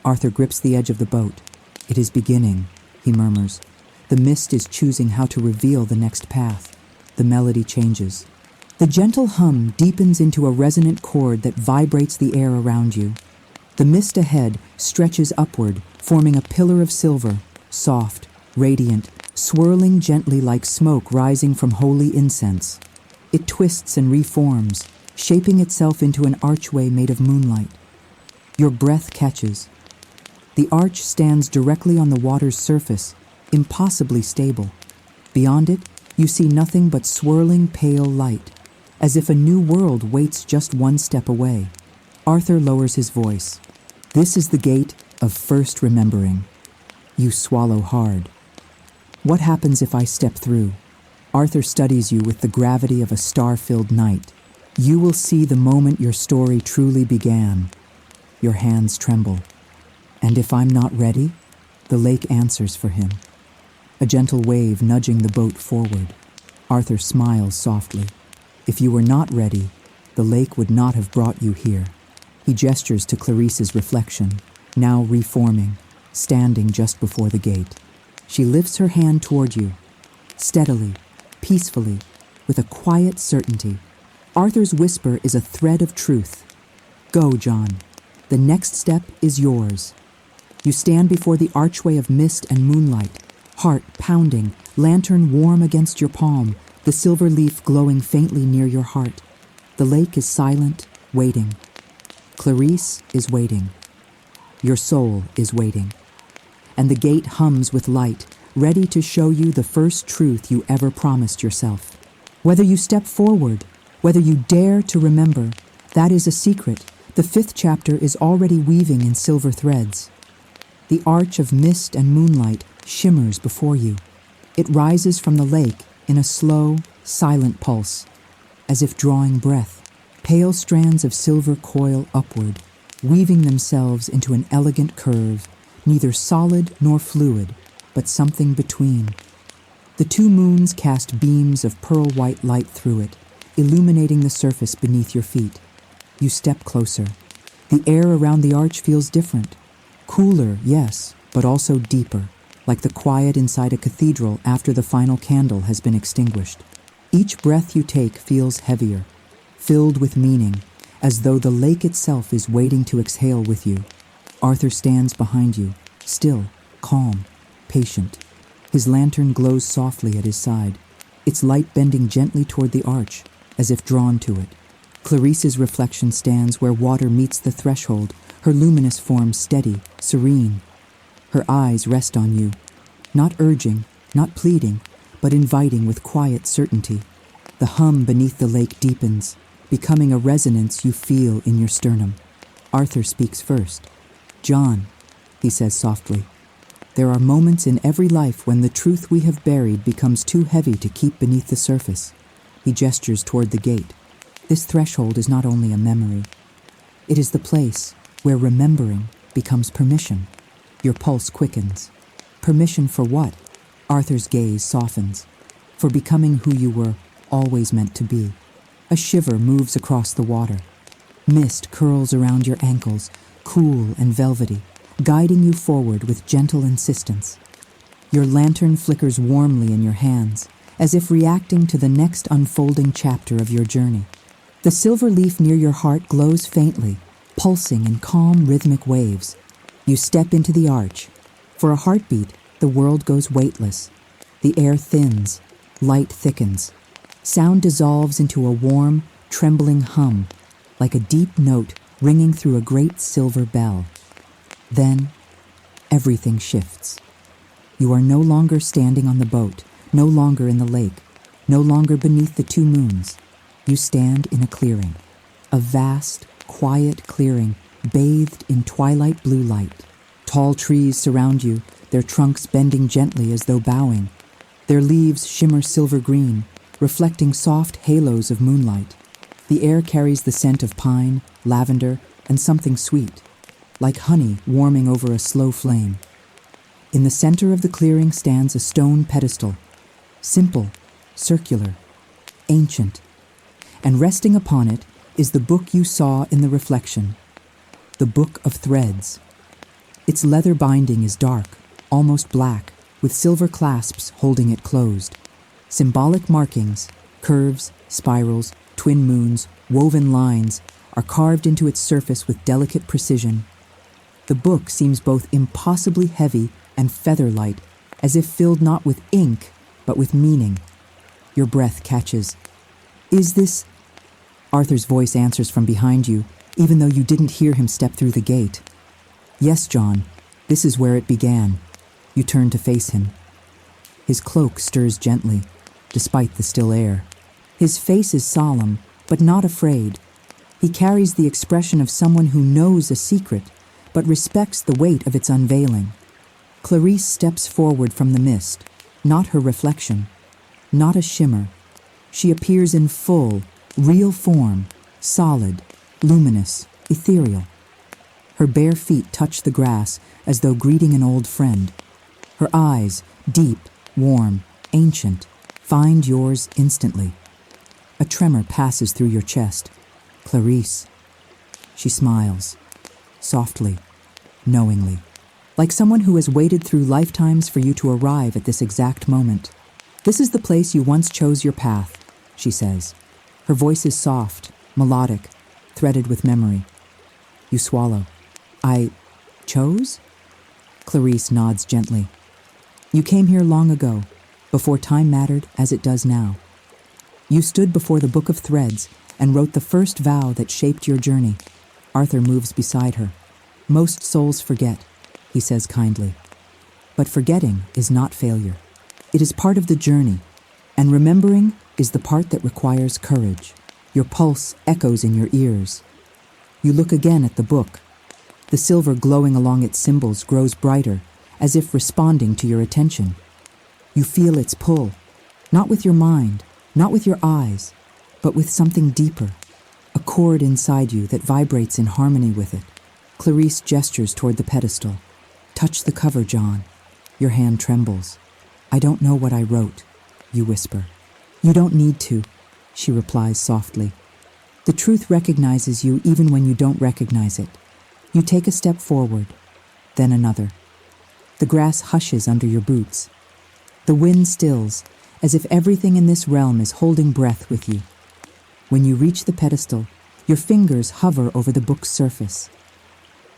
Arthur grips the edge of the boat. It is beginning, he murmurs. The mist is choosing how to reveal the next path. The melody changes. The gentle hum deepens into a resonant chord that vibrates the air around you. The mist ahead stretches upward, forming a pillar of silver, soft, radiant, swirling gently like smoke rising from holy incense. It twists and reforms, shaping itself into an archway made of moonlight. Your breath catches. The arch stands directly on the water's surface, impossibly stable. Beyond it, you see nothing but swirling pale light, as if a new world waits just one step away. Arthur lowers his voice. This is the gate of first remembering. You swallow hard. What happens if I step through? Arthur studies you with the gravity of a star-filled night. You will see the moment your story truly began. Your hands tremble. And if I'm not ready? The lake answers for him. A gentle wave nudging the boat forward. Arthur smiles softly. If you were not ready, the lake would not have brought you here. He gestures to Clarice's reflection, now reforming, standing just before the gate. She lifts her hand toward you, steadily, peacefully, with a quiet certainty. Arthur's whisper is a thread of truth. Go, John. The next step is yours. You stand before the archway of mist and moonlight, heart pounding, lantern warm against your palm, the silver leaf glowing faintly near your heart. The lake is silent, waiting. Clarice is waiting. Your soul is waiting. And the gate hums with light, ready to show you the first truth you ever promised yourself. Whether you step forward, whether you dare to remember, that is a secret. The 5th chapter is already weaving in silver threads. The arch of mist and moonlight shimmers before you. It rises from the lake in a slow, silent pulse, as if drawing breath. Pale strands of silver coil upward, weaving themselves into an elegant curve, neither solid nor fluid, but something between. The 2 moons cast beams of pearl-white light through it, illuminating the surface beneath your feet. You step closer. The air around the arch feels different. Cooler, yes, but also deeper, like the quiet inside a cathedral after the final candle has been extinguished. Each breath you take feels heavier, filled with meaning, as though the lake itself is waiting to exhale with you. Arthur stands behind you, still, calm, patient. His lantern glows softly at his side. its light bending gently toward the arch, as if drawn to it. Clarice's reflection stands where water meets the threshold, her luminous form steady, serene. Her eyes rest on you, not urging, not pleading, but inviting with quiet certainty. The hum beneath the lake deepens, becoming a resonance you feel in your sternum. Arthur speaks first. "John," he says softly, "there are moments in every life when the truth we have buried becomes too heavy to keep beneath the surface." He gestures toward the gate. This threshold is not only a memory. It is the place where remembering becomes permission. Your pulse quickens. Permission for what? Arthur's gaze softens. For becoming who you were always meant to be. A shiver moves across the water. Mist curls around your ankles, cool and velvety, guiding you forward with gentle insistence. Your lantern flickers warmly in your hands, as if reacting to the next unfolding chapter of your journey. The silver leaf near your heart glows faintly, pulsing in calm, rhythmic waves. You step into the arch. For a heartbeat, the world goes weightless. The air thins, light thickens. Sound dissolves into a warm, trembling hum, like a deep note ringing through a great silver bell. Then, everything shifts. You are no longer standing on the boat, no longer in the lake, no longer beneath the two moons. You stand in a clearing, a vast, quiet clearing bathed in twilight blue light. Tall trees surround you, their trunks bending gently as though bowing. Their leaves shimmer silver green, reflecting soft halos of moonlight. The air carries the scent of pine, lavender, and something sweet, like honey warming over a slow flame. In the center of the clearing stands a stone pedestal, simple, circular, ancient, and resting upon it is the book you saw in the reflection, the Book of Threads. Its leather binding is dark, almost black, with silver clasps holding it closed. Symbolic markings, curves, spirals, twin moons, woven lines, are carved into its surface with delicate precision. The book seems both impossibly heavy and feather-light, as if filled not with ink, but with meaning. Your breath catches. "Is this—" Arthur's voice answers from behind you, even though you didn't hear him step through the gate. "Yes, John, this is where it began." You turn to face him. His cloak stirs gently, despite the still air. His face is solemn, but not afraid. He carries the expression of someone who knows a secret, but respects the weight of its unveiling. Clarice steps forward from the mist, not her reflection, not a shimmer. She appears in full, real form, solid, luminous, ethereal. Her bare feet touch the grass as though greeting an old friend. Her eyes, deep, warm, ancient, find yours instantly. A tremor passes through your chest. "Clarice." She smiles, softly, knowingly, like someone who has waited through lifetimes for you to arrive at this exact moment. "This is the place you once chose your path," she says. Her voice is soft, melodic, threaded with memory. You swallow. "I chose?" Clarice nods gently. "You came here long ago, before time mattered as it does now. You stood before the Book of Threads and wrote the first vow that shaped your journey." Arthur moves beside her. "Most souls forget," he says kindly. "But forgetting is not failure. It is part of the journey, and remembering is the part that requires courage." Your pulse echoes in your ears. You look again at the book. The silver glowing along its symbols grows brighter, as if responding to your attention. You feel its pull, not with your mind, not with your eyes, but with something deeper, a chord inside you that vibrates in harmony with it. Clarice gestures toward the pedestal. "Touch the cover, John." Your hand trembles. "I don't know what I wrote," you whisper. "You don't need to," she replies softly. "The truth recognizes you even when you don't recognize it." You take a step forward, then another. The grass hushes under your boots. The wind stills, as if everything in this realm is holding breath with you. When you reach the pedestal, your fingers hover over the book's surface.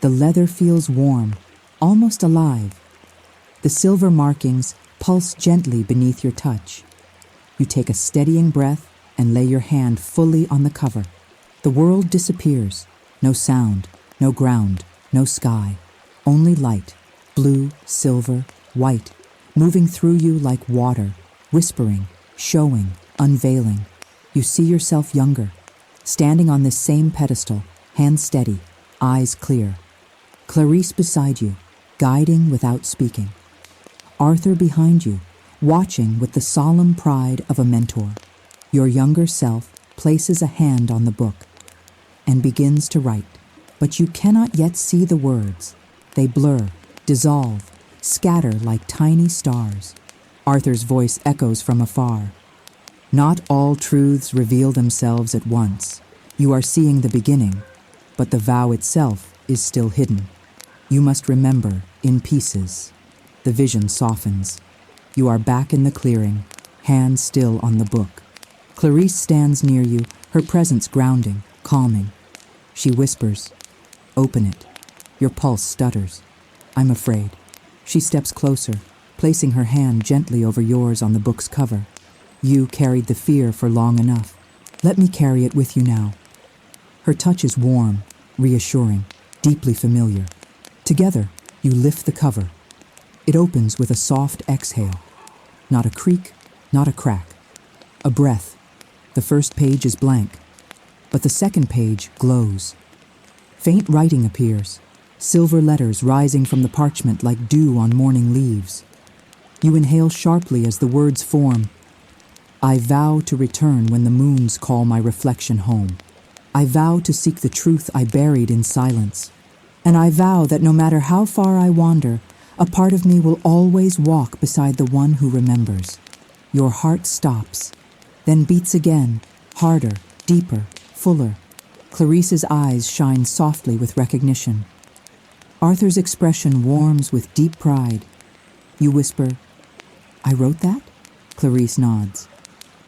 The leather feels warm, almost alive. The silver markings pulse gently beneath your touch. You take a steadying breath and lay your hand fully on the cover. The world disappears. No sound, no ground, no sky. Only light, blue, silver, white, moving through you like water, whispering, showing, unveiling. You see yourself younger, standing on this same pedestal, hands steady, eyes clear. Clarice beside you, guiding without speaking. Arthur behind you, watching with the solemn pride of a mentor. Your younger self places a hand on the book and begins to write, but you cannot yet see the words. They blur, dissolve, scatter like tiny stars. Arthur's voice echoes from afar. Not all truths reveal themselves at once. You are seeing the beginning, but the vow itself is still hidden. You must remember in pieces. The vision softens. You are back in the clearing, hands still on the book. Clarice stands near you, her presence grounding, calming. She whispers, "Open it." Your pulse stutters. "I'm afraid." She steps closer, placing her hand gently over yours on the book's cover. You carried the fear for long enough. Let me carry it with you now. Her touch is warm, reassuring, deeply familiar. Together, you lift the cover. It opens with a soft exhale. Not a creak, not a crack. A breath. The first page is blank, but the second page glows. Faint writing appears, silver letters rising from the parchment like dew on morning leaves. You inhale sharply as the words form. I vow to return when the moons call my reflection home. I vow to seek the truth I buried in silence. And I vow that no matter how far I wander, a part of me will always walk beside the one who remembers. Your heart stops, then beats again, harder, deeper, fuller. Clarice's eyes shine softly with recognition. Arthur's expression warms with deep pride. You whisper, "I wrote that?" Clarice nods.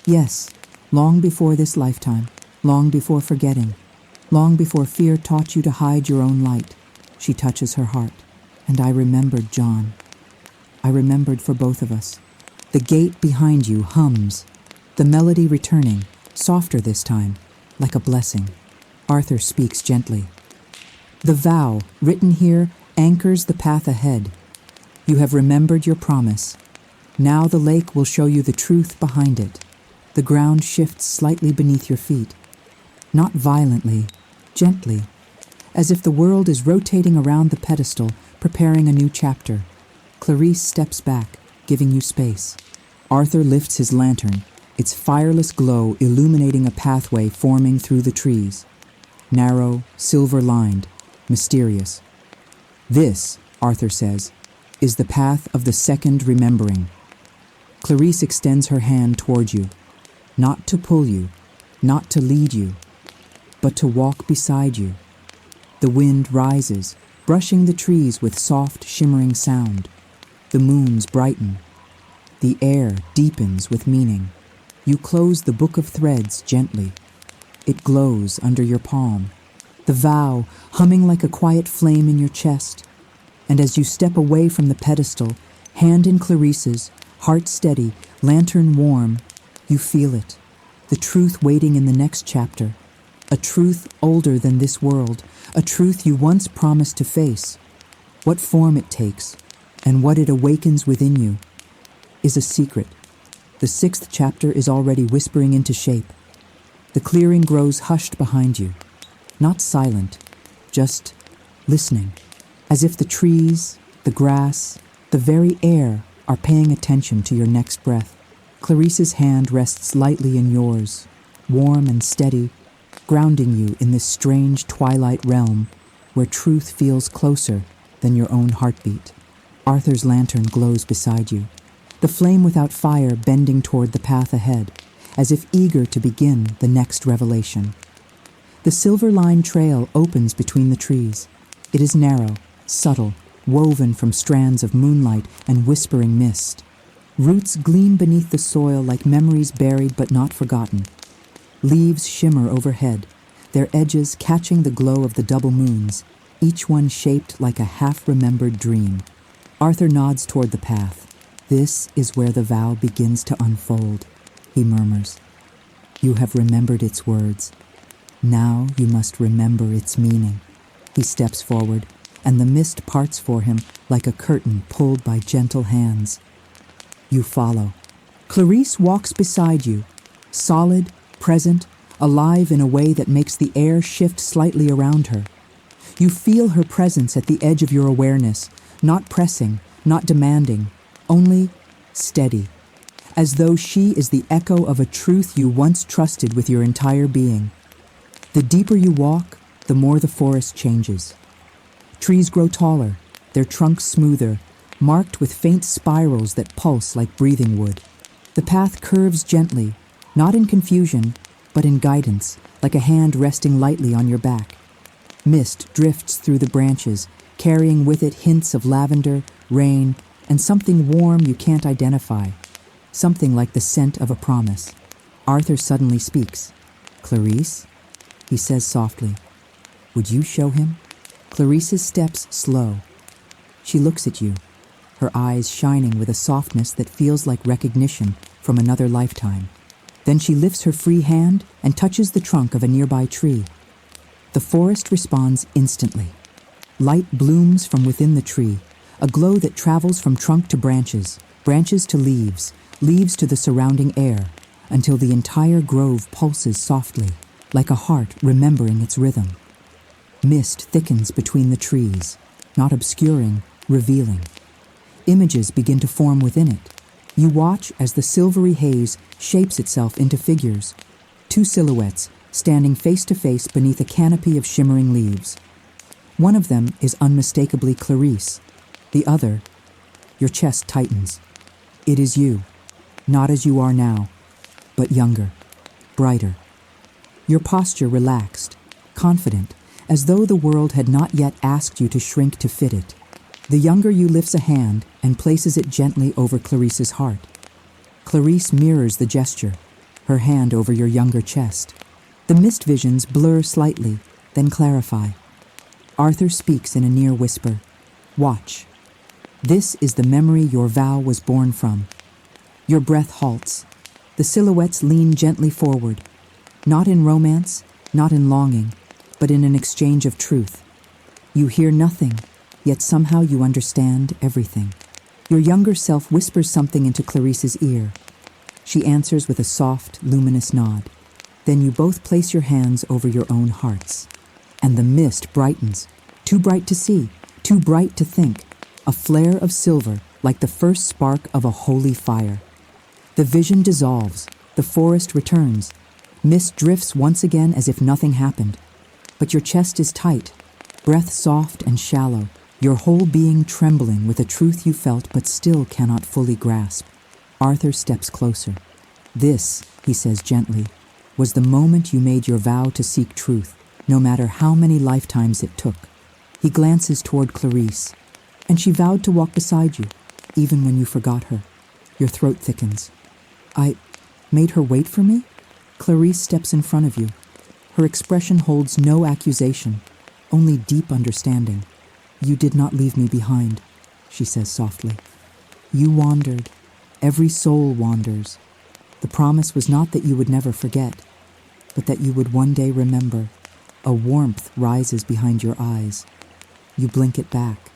"Yes, long before this lifetime, long before forgetting, long before fear taught you to hide your own light." She touches her heart. "And I remembered, John. I remembered for both of us." The gate behind you hums, the melody returning, softer this time, like a blessing. Arthur speaks gently. The vow, written here, anchors the path ahead. You have remembered your promise. Now the lake will show you the truth behind it. The ground shifts slightly beneath your feet. Not violently, gently, as if the world is rotating around the pedestal, preparing a new chapter. Clarice steps back, giving you space. Arthur lifts his lantern, its fireless glow illuminating a pathway forming through the trees. Narrow, silver-lined, mysterious. "This," Arthur says, "is the path of the second remembering." Clarice extends her hand toward you, not to pull you, not to lead you, but to walk beside you. The wind rises, brushing the trees with soft, shimmering sound. The moons brighten. The air deepens with meaning. You close the book of threads gently. It glows under your palm. The vow humming like a quiet flame in your chest. And as you step away from the pedestal, hand in Clarice's, heart steady, lantern warm, you feel it. The truth waiting in the next chapter. A truth older than this world. A truth you once promised to face. What form it takes, and what it awakens within you, is a secret. The 6th chapter is already whispering into shape. The clearing grows hushed behind you. Not silent, just listening. As if the trees, the grass, the very air are paying attention to your next breath. Clarice's hand rests lightly in yours, warm and steady, grounding you in this strange twilight realm where truth feels closer than your own heartbeat. Arthur's lantern glows beside you, the flame without fire bending toward the path ahead, as if eager to begin the next revelation. The silver-lined trail opens between the trees. It is narrow, subtle, woven from strands of moonlight and whispering mist. Roots gleam beneath the soil like memories buried but not forgotten. Leaves shimmer overhead, their edges catching the glow of the double moons, each one shaped like a half-remembered dream. Arthur nods toward the path. This is where the vow begins to unfold. he murmurs. You have remembered its words. Now you must remember its meaning. He steps forward, and the mist parts for him like a curtain pulled by gentle hands. You follow. Clarice walks beside you, solid, present, alive in a way that makes the air shift slightly around her. You feel her presence at the edge of your awareness, not pressing, not demanding, only steady, as though she is the echo of a truth you once trusted with your entire being. The deeper you walk, the more the forest changes. Trees grow taller, their trunks smoother, marked with faint spirals that pulse like breathing wood. The path curves gently, not in confusion, but in guidance, like a hand resting lightly on your back. Mist drifts through the branches, carrying with it hints of lavender, rain, and something warm you can't identify. Something like the scent of a promise. Arthur suddenly speaks. Clarice? He says softly. Would you show him? Clarice's steps slow. She looks at you, her eyes shining with a softness that feels like recognition from another lifetime. Then she lifts her free hand and touches the trunk of a nearby tree. The forest responds instantly. Light blooms from within the tree, a glow that travels from trunk to branches, branches to leaves, leaves to the surrounding air, until the entire grove pulses softly, like a heart remembering its rhythm. Mist thickens between the trees, not obscuring, revealing. Images begin to form within it. You watch as the silvery haze shapes itself into figures, two silhouettes standing face to face beneath a canopy of shimmering leaves. One of them is unmistakably Clarice. The other, your chest tightens. It is you, not as you are now, but younger, brighter. Your posture relaxed, confident, as though the world had not yet asked you to shrink to fit it. The younger you lifts a hand and places it gently over Clarice's heart. Clarice mirrors the gesture, her hand over your younger chest. The mist visions blur slightly, then clarify. Arthur speaks in a near whisper. Watch. This is the memory your vow was born from. Your breath halts. The silhouettes lean gently forward, not in romance, not in longing, but in an exchange of truth. You hear nothing, yet somehow you understand everything. Your younger self whispers something into Clarice's ear. She answers with a soft, luminous nod. Then you both place your hands over your own hearts. And the mist brightens, too bright to see, too bright to think, a flare of silver like the first spark of a holy fire. The vision dissolves, the forest returns. Mist drifts once again as if nothing happened. But your chest is tight, breath soft and shallow, your whole being trembling with a truth you felt but still cannot fully grasp. Arthur steps closer. This, he says gently, was the moment you made your vow to seek truth, no matter how many lifetimes it took. He glances toward Clarice, and she vowed to walk beside you, even when you forgot her. Your throat thickens. I made her wait for me? Clarice steps in front of you. Her expression holds no accusation, only deep understanding. You did not leave me behind, she says softly. You wandered. Every soul wanders. The promise was not that you would never forget, but that you would one day remember. A warmth rises behind your eyes. You blink it back.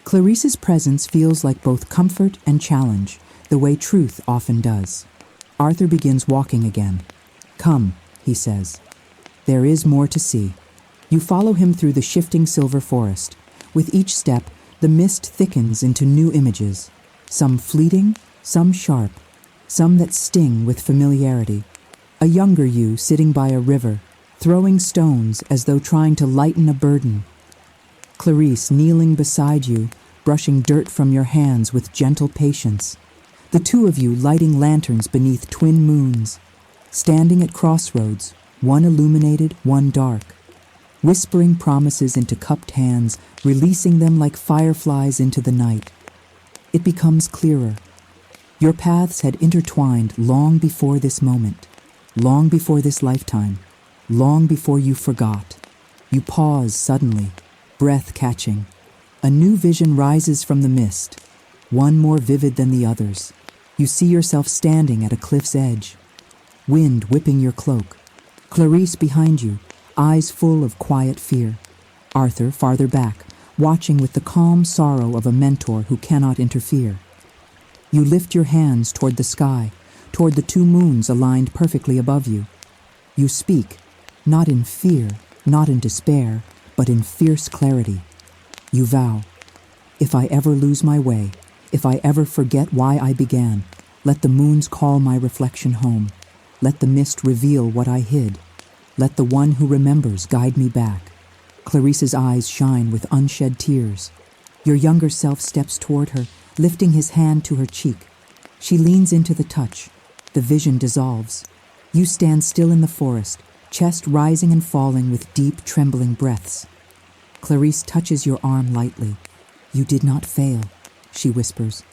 Clarice's presence feels like both comfort and challenge, the way truth often does. Arthur begins walking again. Come, he says. There is more to see. You follow him through the shifting silver forest. With each step, the mist thickens into new images, some fleeting, some sharp, some that sting with familiarity. A younger you sitting by a river, throwing stones as though trying to lighten a burden. Clarice kneeling beside you, brushing dirt from your hands with gentle patience. The two of you lighting lanterns beneath twin moons, standing at crossroads, one illuminated, one dark, whispering promises into cupped hands, releasing them like fireflies into the night. It becomes clearer. Your paths had intertwined long before this moment, long before this lifetime, long before you forgot. You pause suddenly, breath catching. A new vision rises from the mist, one more vivid than the others. You see yourself standing at a cliff's edge, wind whipping your cloak. Clarice behind you, eyes full of quiet fear. Arthur farther back, watching with the calm sorrow of a mentor who cannot interfere. You lift your hands toward the sky, toward the two moons aligned perfectly above you. You speak, not in fear, not in despair, but in fierce clarity. You vow, if I ever lose my way, if I ever forget why I began, let the moons call my reflection home. Let the mist reveal what I hid. Let the one who remembers guide me back. Clarice's eyes shine with unshed tears. Your younger self steps toward her, lifting his hand to her cheek. She leans into the touch. The vision dissolves. You stand still in the forest, chest rising and falling with deep, trembling breaths. Clarice touches your arm lightly. You did not fail, she whispers.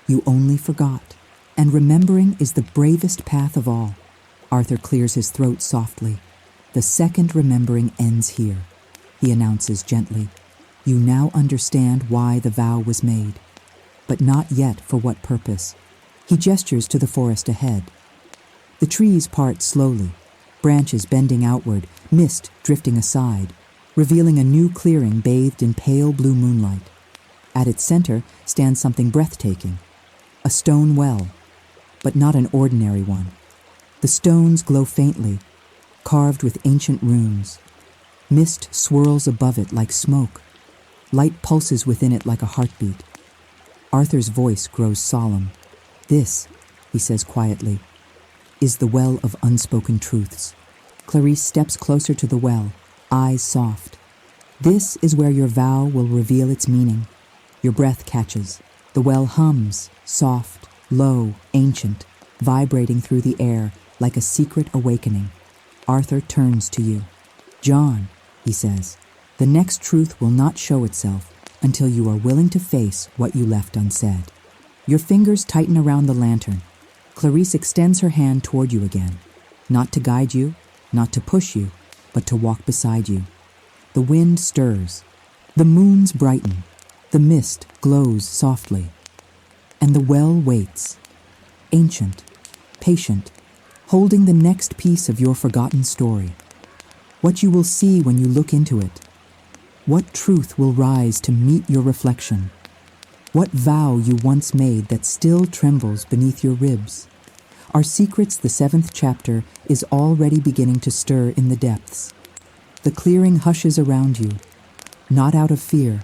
You only forgot. And remembering is the bravest path of all. Arthur clears his throat softly. The second remembering ends here, he announces gently. You now understand why the vow was made, but not yet for what purpose. He gestures to the forest ahead. The trees part slowly, branches bending outward, mist drifting aside, revealing a new clearing bathed in pale blue moonlight. At its center stands something breathtaking, a stone well, but not an ordinary one. The stones glow faintly, carved with ancient runes. Mist swirls above it like smoke. Light pulses within it like a heartbeat. Arthur's voice grows solemn. This, he says quietly, is the well of unspoken truths. Clarice steps closer to the well, eyes soft. This is where your vow will reveal its meaning. Your breath catches. The well hums, soft, low, ancient, vibrating through the air like a secret awakening. Arthur turns to you. John, he says, the next truth will not show itself until you are willing to face what you left unsaid. Your fingers tighten around the lantern. Clarice extends her hand toward you again, not to guide you, not to push you, but to walk beside you. The wind stirs. The moons brighten. The mist glows softly. And the well waits, ancient, patient, holding the next piece of your forgotten story. What you will see when you look into it. What truth will rise to meet your reflection? What vow you once made that still trembles beneath your ribs? Our Secrets, the 7th chapter, is already beginning to stir in the depths. The clearing hushes around you, not out of fear,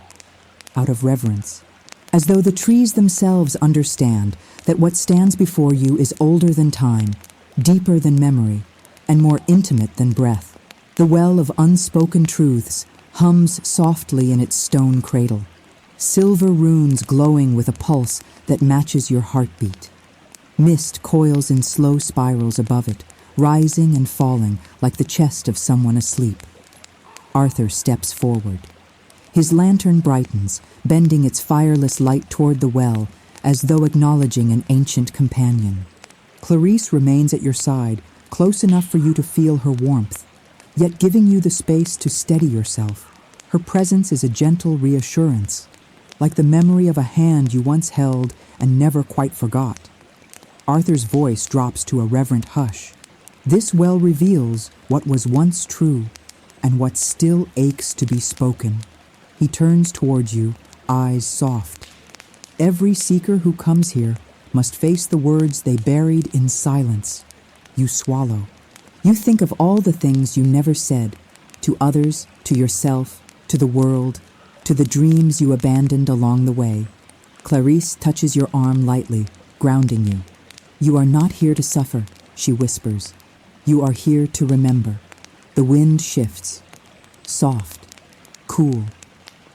out of reverence, as though the trees themselves understand that what stands before you is older than time, deeper than memory, and more intimate than breath. The well of unspoken truths hums softly in its stone cradle, silver runes glowing with a pulse that matches your heartbeat. Mist coils in slow spirals above it, rising and falling like the chest of someone asleep. Arthur steps forward. His lantern brightens, bending its fireless light toward the well, as though acknowledging an ancient companion. Clarice remains at your side, close enough for you to feel her warmth, yet giving you the space to steady yourself. Her presence is a gentle reassurance, like the memory of a hand you once held and never quite forgot. Arthur's voice drops to a reverent hush. This well reveals what was once true and what still aches to be spoken. He turns towards you, eyes soft. Every seeker who comes here must face the words they buried in silence. You swallow. You think of all the things you never said, to others, to yourself, to the world, to the dreams you abandoned along the way. Clarice touches your arm lightly, grounding you. You are not here to suffer, she whispers. You are here to remember. The wind shifts, soft, cool,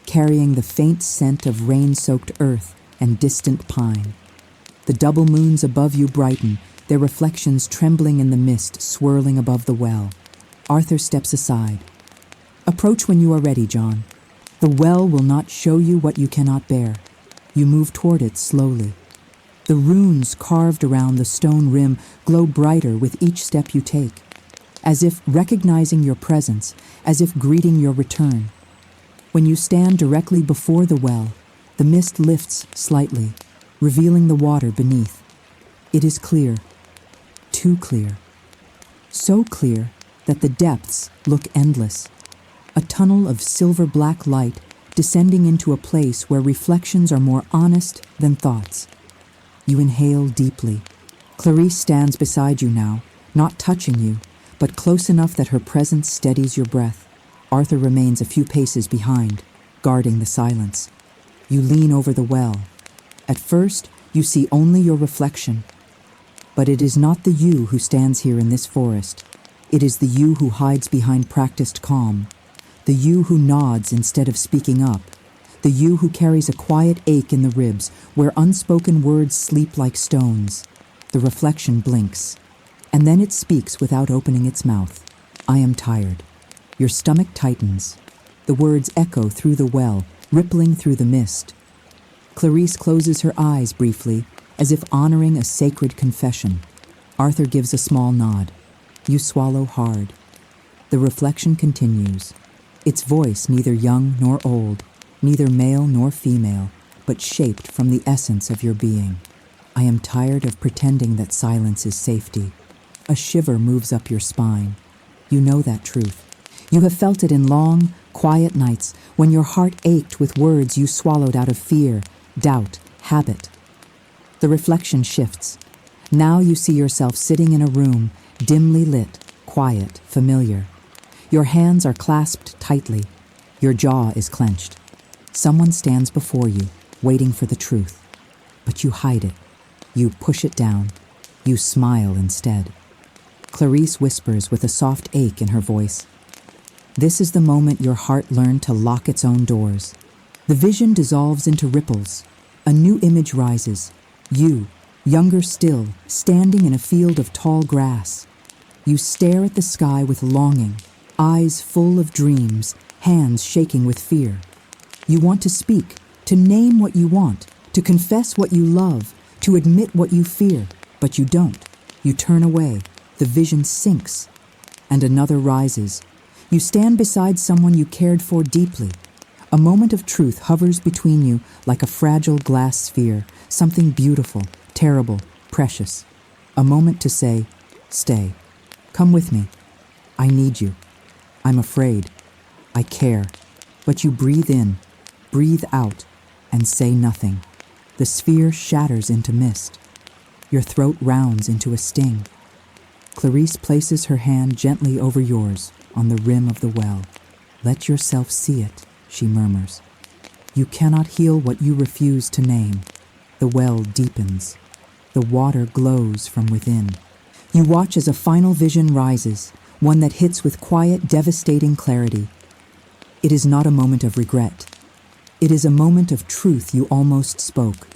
carrying the faint scent of rain-soaked earth and distant pine. The double moons above you brighten, their reflections trembling in the mist swirling above the well. Arthur steps aside. Approach when you are ready, John. The well will not show you what you cannot bear. You move toward it slowly. The runes carved around the stone rim glow brighter with each step you take, as if recognizing your presence, as if greeting your return. When you stand directly before the well, the mist lifts slightly, revealing the water beneath. It is clear, too clear. so clear that the depths look endless, a tunnel of silver-black light descending into a place where reflections are more honest than thoughts. You inhale deeply. Clarice stands beside you now, not touching you, but close enough that her presence steadies your breath. Arthur remains a few paces behind, guarding the silence. You lean over the well. At first, you see only your reflection. But it is not the you who stands here in this forest. It is the you who hides behind practiced calm, the you who nods instead of speaking up, the you who carries a quiet ache in the ribs where unspoken words sleep like stones. The reflection blinks, and then it speaks without opening its mouth. I am tired. Your stomach tightens. The words echo through the well, rippling through the mist. Clarice closes her eyes briefly, as if honoring a sacred confession. Arthur gives a small nod. You swallow hard. The reflection continues. Its voice neither young nor old, neither male nor female, but shaped from the essence of your being. I am tired of pretending that silence is safety. A shiver moves up your spine. You know that truth. You have felt it in long, quiet nights when your heart ached with words you swallowed out of fear, doubt, habit. The reflection shifts. Now you see yourself sitting in a room, dimly lit, quiet, familiar. Your hands are clasped tightly. Your jaw is clenched. Someone stands before you, waiting for the truth. But you hide it. You push it down. You smile instead. Clarice whispers with a soft ache in her voice. This is the moment your heart learned to lock its own doors. The vision dissolves into ripples. A new image rises. You, younger still, standing in a field of tall grass. You stare at the sky with longing, eyes full of dreams, hands shaking with fear. You want to speak, to name what you want, to confess what you love, to admit what you fear, but you don't. You turn away. The vision sinks, and another rises. You stand beside someone you cared for deeply. A moment of truth hovers between you like a fragile glass sphere, something beautiful, terrible, precious. A moment to say, stay. Come with me. I need you. I'm afraid. I care. But you breathe in, breathe out, and say nothing. The sphere shatters into mist. Your throat rounds into a sting. Clarice places her hand gently over yours on the rim of the well. Let yourself see it, she murmurs. You cannot heal what you refuse to name. The well deepens. The water glows from within. You watch as a final vision rises, one that hits with quiet, devastating clarity. It is not a moment of regret. It is a moment of truth you almost spoke.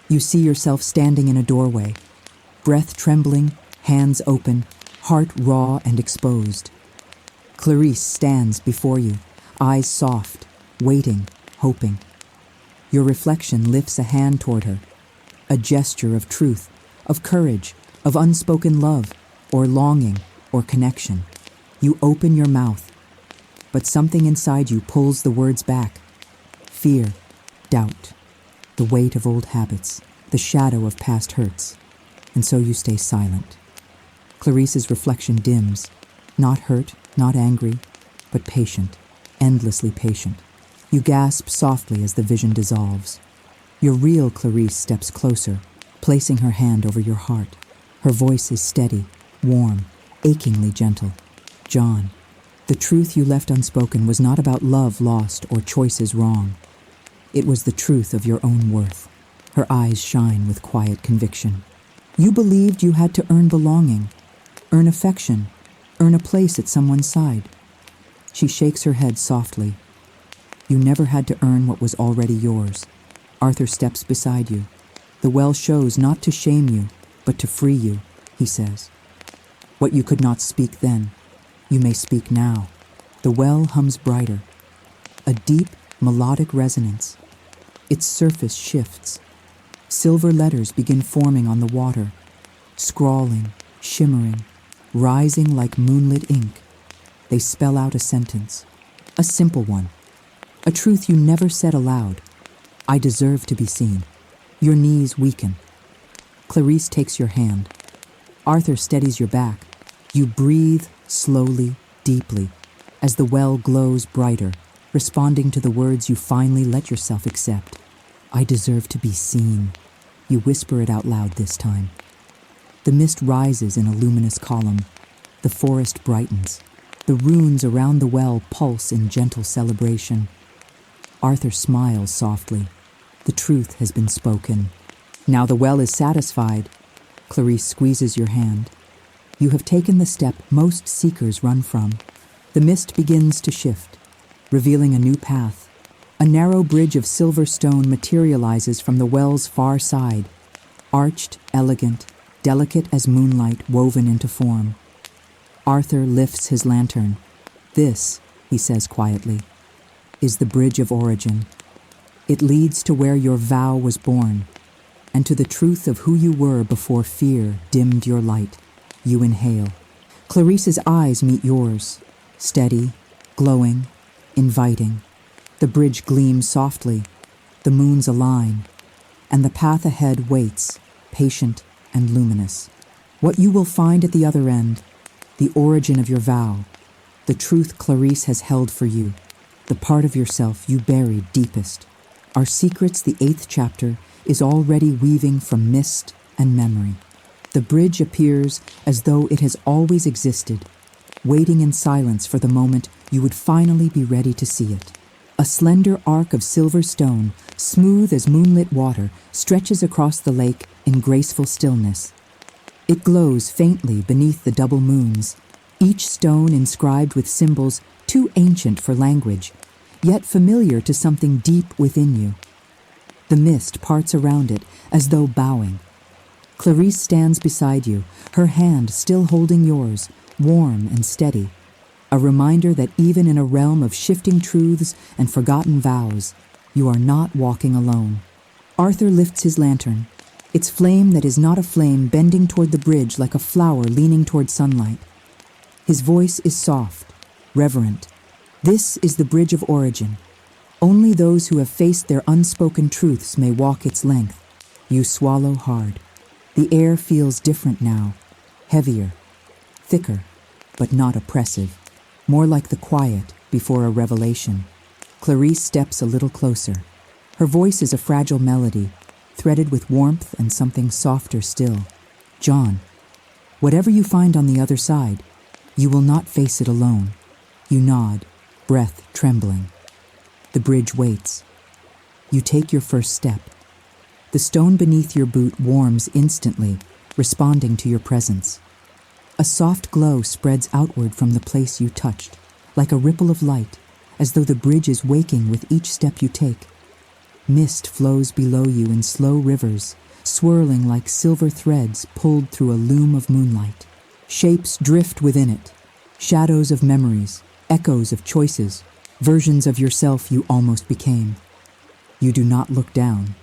You see yourself standing in a doorway, breath trembling, hands open, heart raw and exposed. Clarice stands before you, eyes soft, waiting, hoping. Your reflection lifts a hand toward her, a gesture of truth, of courage, of unspoken love, or longing, or connection. You open your mouth, but something inside you pulls the words back. Fear, doubt, the weight of old habits, the shadow of past hurts. And so you stay silent. Clarice's reflection dims, not hurt, not angry, but patient, endlessly patient. You gasp softly as the vision dissolves. Your real Clarice steps closer, placing her hand over your heart. Her voice is steady, warm, achingly gentle. John, the truth you left unspoken was not about love lost or choices wrong. It was the truth of your own worth. Her eyes shine with quiet conviction. You believed you had to earn belonging, earn affection, earn a place at someone's side. She shakes her head softly. You never had to earn what was already yours. Arthur steps beside you. The well shows not to shame you, but to free you, he says. What you could not speak then, you may speak now. The well hums brighter. A deep, melodic resonance. Its surface shifts. Silver letters begin forming on the water, scrawling, shimmering, rising like moonlit ink. They spell out a sentence, a simple one, a truth you never said aloud. I deserve to be seen. Your knees weaken. Clarice takes your hand. Arthur steadies your back. You breathe slowly, deeply, as the well glows brighter, responding to the words you finally let yourself accept. I deserve to be seen. You whisper it out loud this time. The mist rises in a luminous column. The forest brightens. The runes around the well pulse in gentle celebration. Arthur smiles softly. The truth has been spoken. Now the well is satisfied. Clarice squeezes your hand. You have taken the step most seekers run from. The mist begins to shift, revealing a new path. A narrow bridge of silver stone materializes from the well's far side, arched, elegant, delicate as moonlight woven into form. Arthur lifts his lantern. This, he says quietly, is the bridge of origin. It leads to where your vow was born, and to the truth of who you were before fear dimmed your light. You inhale. Clarice's eyes meet yours, steady, glowing, inviting. The bridge gleams softly, the moons align, and the path ahead waits, patient and luminous. What you will find at the other end, the origin of your vow, the truth Clarice has held for you, the part of yourself you buried deepest. Our secrets, the 8th chapter, is already weaving from mist and memory. The bridge appears as though it has always existed, waiting in silence for the moment you would finally be ready to see it. A slender arc of silver stone, smooth as moonlit water, stretches across the lake in graceful stillness. It glows faintly beneath the double moons, each stone inscribed with symbols too ancient for language, yet familiar to something deep within you. The mist parts around it as though bowing. Clarice stands beside you, her hand still holding yours, warm and steady. A reminder that even in a realm of shifting truths and forgotten vows, you are not walking alone. Arthur lifts his lantern, its flame that is not a flame bending toward the bridge like a flower leaning toward sunlight. His voice is soft, reverent. This is the bridge of origin. Only those who have faced their unspoken truths may walk its length. You swallow hard. The air feels different now, heavier, thicker, but not oppressive. More like the quiet before a revelation. Clarice steps a little closer. Her voice is a fragile melody, threaded with warmth and something softer still. John, whatever you find on the other side, you will not face it alone. You nod, breath trembling. The bridge waits. You take your first step. The stone beneath your boot warms instantly, responding to your presence. A soft glow spreads outward from the place you touched, like a ripple of light, as though the bridge is waking with each step you take. Mist flows below you in slow rivers, swirling like silver threads pulled through a loom of moonlight. Shapes drift within it, shadows of memories, echoes of choices, versions of yourself you almost became. You do not look down.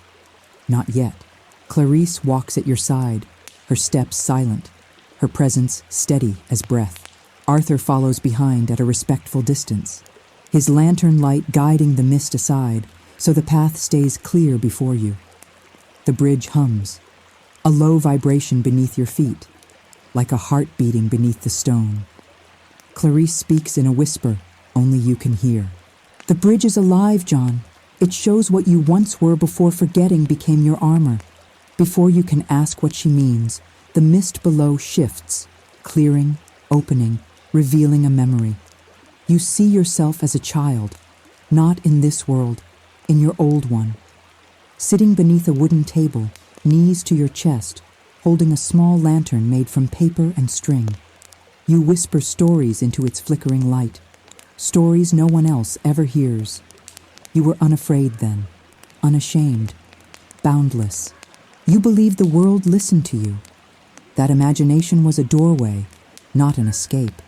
Not yet. Clarice walks at your side, her steps silent, her presence steady as breath. Arthur follows behind at a respectful distance, his lantern light guiding the mist aside so the path stays clear before you. The bridge hums, a low vibration beneath your feet, like a heart beating beneath the stone. Clarice speaks in a whisper only you can hear. The bridge is alive, John. It shows what you once were before forgetting became your armor. Before you can ask what she means, the mist below shifts, clearing, opening, revealing a memory. You see yourself as a child, not in this world, in your old one. Sitting beneath a wooden table, knees to your chest, holding a small lantern made from paper and string. You whisper stories into its flickering light, stories no one else ever hears. You were unafraid then, unashamed, boundless. You believed the world listened to you. That imagination was a doorway, not an escape.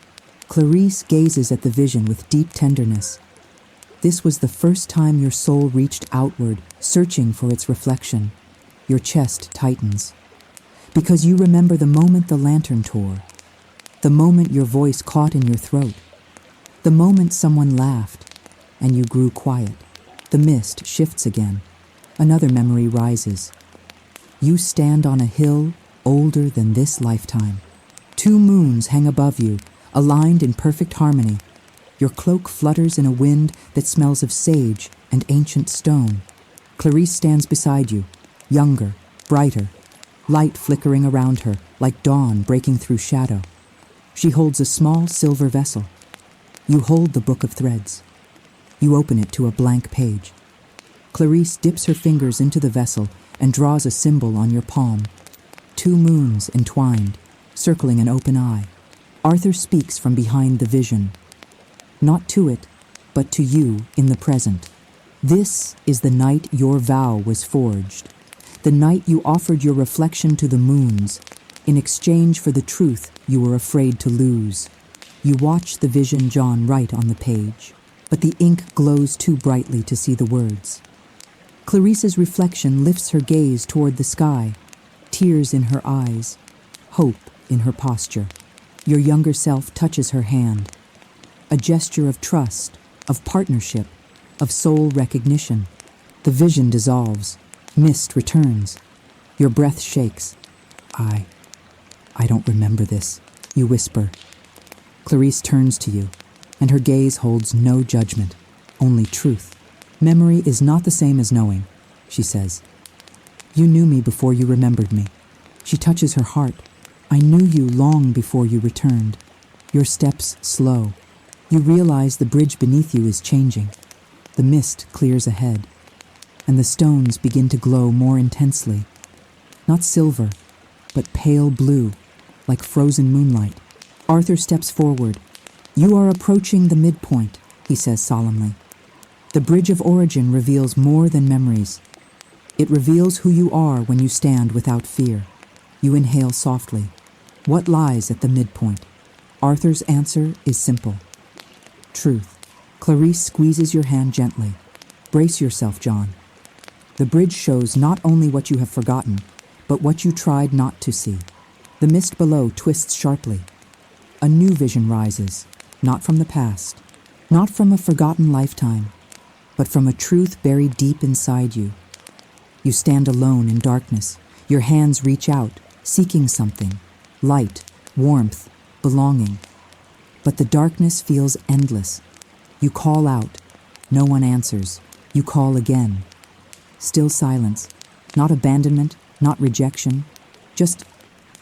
Clarice gazes at the vision with deep tenderness. This was the first time your soul reached outward, searching for its reflection. Your chest tightens. Because you remember the moment the lantern tore, the moment your voice caught in your throat, the moment someone laughed, and you grew quiet. The mist shifts again. Another memory rises. You stand on a hill older than this lifetime. 2 moons hang above you, aligned in perfect harmony. Your cloak flutters in a wind that smells of sage and ancient stone. Clarisse stands beside you, younger, brighter, light flickering around her like dawn breaking through shadow. She holds a small silver vessel. You hold the book of threads. You open it to a blank page. Clarisse dips her fingers into the vessel and draws a symbol on your palm. 2 moons entwined, circling an open eye. Arthur speaks from behind the vision. Not to it, but to you in the present. This is the night your vow was forged. The night you offered your reflection to the moons, in exchange for the truth you were afraid to lose. You watch the vision John write on the page, but the ink glows too brightly to see the words. Clarisse's reflection lifts her gaze toward the sky, tears in her eyes, hope in her posture. Your younger self touches her hand, a gesture of trust, of partnership, of soul recognition. The vision dissolves, mist returns. Your breath shakes. I don't remember this, you whisper. Clarisse turns to you, and her gaze holds no judgment, only truth. Memory is not the same as knowing, she says. You knew me before you remembered me. She touches her heart. I knew you long before you returned. Your steps slow. You realize the bridge beneath you is changing. The mist clears ahead, and the stones begin to glow more intensely. Not silver, but pale blue, like frozen moonlight. Arthur steps forward. You are approaching the midpoint, he says solemnly. The bridge of origin reveals more than memories. It reveals who you are when you stand without fear. You inhale softly. What lies at the midpoint? Arthur's answer is simple. Truth. Clarisse squeezes your hand gently. Brace yourself, John. The bridge shows not only what you have forgotten, but what you tried not to see. The mist below twists sharply. A new vision rises, not from the past, not from a forgotten lifetime, but from a truth buried deep inside you. You stand alone in darkness. Your hands reach out, seeking something, light, warmth, belonging. But the darkness feels endless. You call out. No one answers. You call again. Still silence. Not abandonment, not rejection, just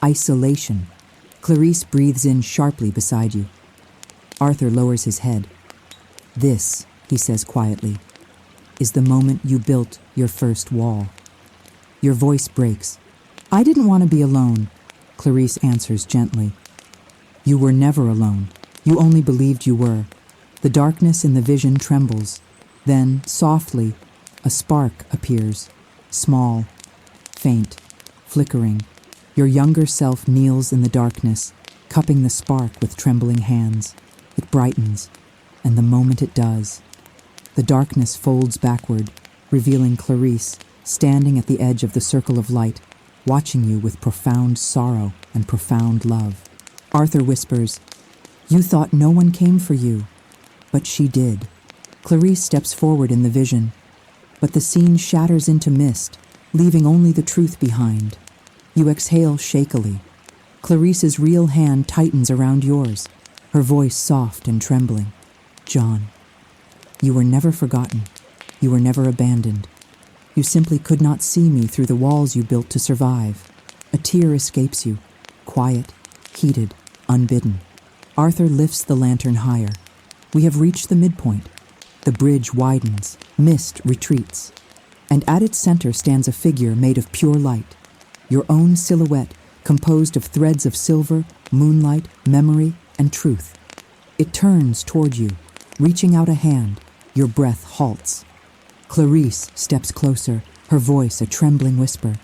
isolation. Clarisse breathes in sharply beside you. Arthur lowers his head. This, he says quietly, is the moment you built your first wall. Your voice breaks. I didn't want to be alone, Clarisse answers gently. You were never alone. You only believed you were. The darkness in the vision trembles. Then, softly, a spark appears, small, faint, flickering. Your younger self kneels in the darkness, cupping the spark with trembling hands. It brightens, and the moment it does, the darkness folds backward, revealing Clarisse standing at the edge of the circle of light, watching you with profound sorrow and profound love. Arthur whispers, "You thought no one came for you, but she did." Clarisse steps forward in the vision, but the scene shatters into mist, leaving only the truth behind. You exhale shakily. Clarisse's real hand tightens around yours, her voice soft and trembling. John, you were never forgotten. You were never abandoned. You simply could not see me through the walls you built to survive. A tear escapes you, quiet, heated, unbidden. Arthur lifts the lantern higher. We have reached the midpoint. The bridge widens, mist retreats, and at its center stands a figure made of pure light, your own silhouette composed of threads of silver, moonlight, memory, and truth. It turns toward you, reaching out a hand. Your breath halts. Clarisse steps closer, her voice a trembling whisper.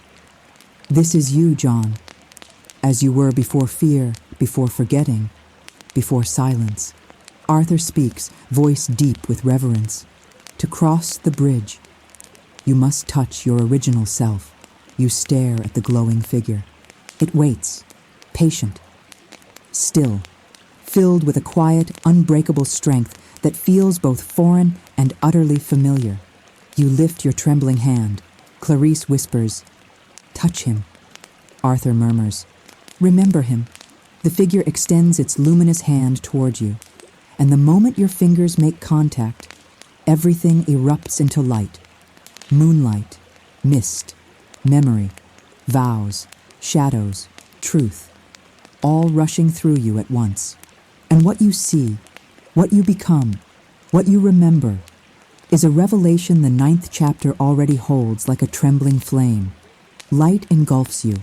This is you, John, as you were before fear, before forgetting, before silence. Arthur speaks, voice deep with reverence. To cross the bridge, you must touch your original self. You stare at the glowing figure. It waits, patient, still, filled with a quiet, unbreakable strength that feels both foreign and utterly familiar. You lift your trembling hand. Clarisse whispers, "Touch him." Arthur murmurs, "Remember him. The figure extends its luminous hand toward you, and the moment your fingers make contact, everything erupts into light. Moonlight, mist, memory, vows, shadows, truth, all rushing through you at once. And what you see, what you become, what you remember, is a revelation the 9th chapter already holds like a trembling flame. Light engulfs you,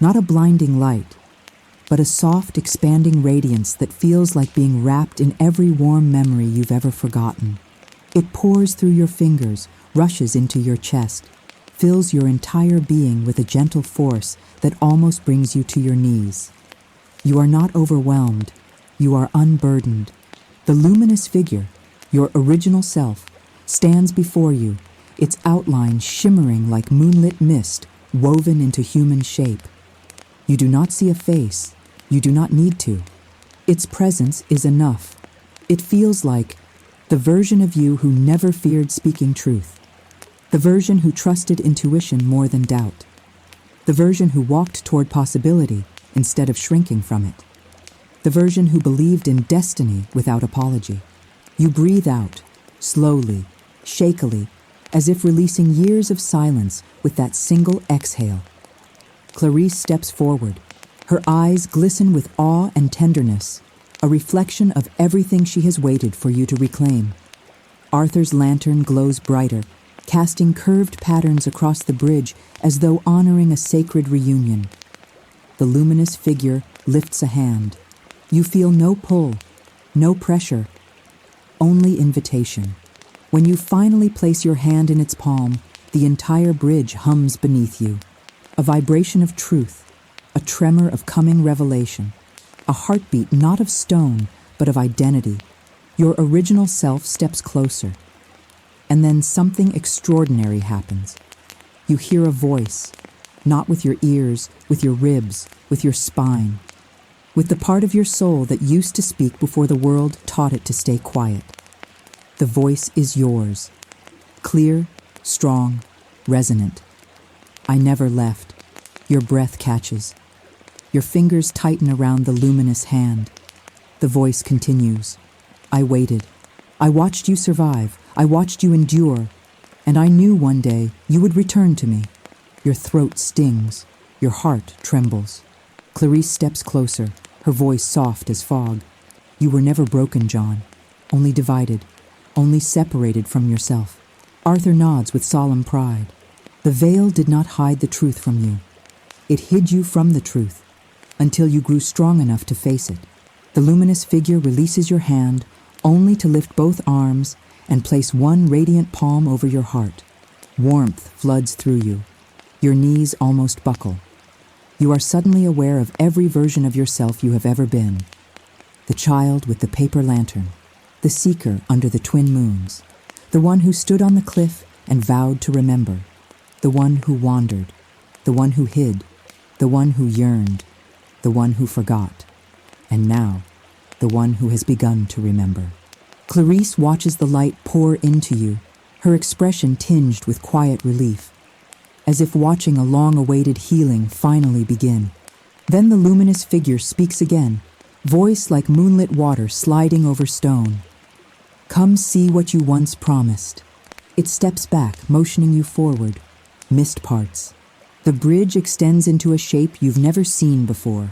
not a blinding light, but a soft, expanding radiance that feels like being wrapped in every warm memory you've ever forgotten. It pours through your fingers, rushes into your chest, fills your entire being with a gentle force that almost brings you to your knees. You are not overwhelmed, you are unburdened. The luminous figure, your original self, stands before you, its outline shimmering like moonlit mist woven into human shape. You do not see a face, you do not need to. Its presence is enough. It feels like the version of you who never feared speaking truth, the version who trusted intuition more than doubt, the version who walked toward possibility instead of shrinking from it, the version who believed in destiny without apology. You breathe out, slowly, shakily, as if releasing years of silence with that single exhale. Clarice steps forward. Her eyes glisten with awe and tenderness, a reflection of everything she has waited for you to reclaim. Arthur's lantern glows brighter, casting curved patterns across the bridge as though honoring a sacred reunion. The luminous figure lifts a hand. You feel no pull, no pressure, only invitation. When you finally place your hand in its palm, the entire bridge hums beneath you. A vibration of truth, a tremor of coming revelation, a heartbeat not of stone, but of identity. Your original self steps closer. And then something extraordinary happens. You hear a voice, not with your ears, with your ribs, with your spine, with the part of your soul that used to speak before the world taught it to stay quiet. The voice is yours, clear, strong, resonant. I never left. Your breath catches. Your fingers tighten around the luminous hand. The voice continues. I waited. I watched you survive. I watched you endure. And I knew one day you would return to me. Your throat stings. Your heart trembles. Clarice steps closer, her voice soft as fog. You were never broken, John. Only divided. Only separated from yourself. Arthur nods with solemn pride. The veil did not hide the truth from you. It hid you from the truth, until you grew strong enough to face it. The luminous figure releases your hand, only to lift both arms and place one radiant palm over your heart. Warmth floods through you. Your knees almost buckle. You are suddenly aware of every version of yourself you have ever been. The child with the paper lantern, the seeker under the twin moons, the one who stood on the cliff and vowed to remember, the one who wandered, the one who hid, the one who yearned, the one who forgot, and now, the one who has begun to remember. Clarice watches the light pour into you, her expression tinged with quiet relief, as if watching a long-awaited healing finally begin. Then the luminous figure speaks again, voice like moonlit water sliding over stone. Come see what you once promised. It steps back, motioning you forward. Mist parts. The bridge extends into a shape you've never seen before.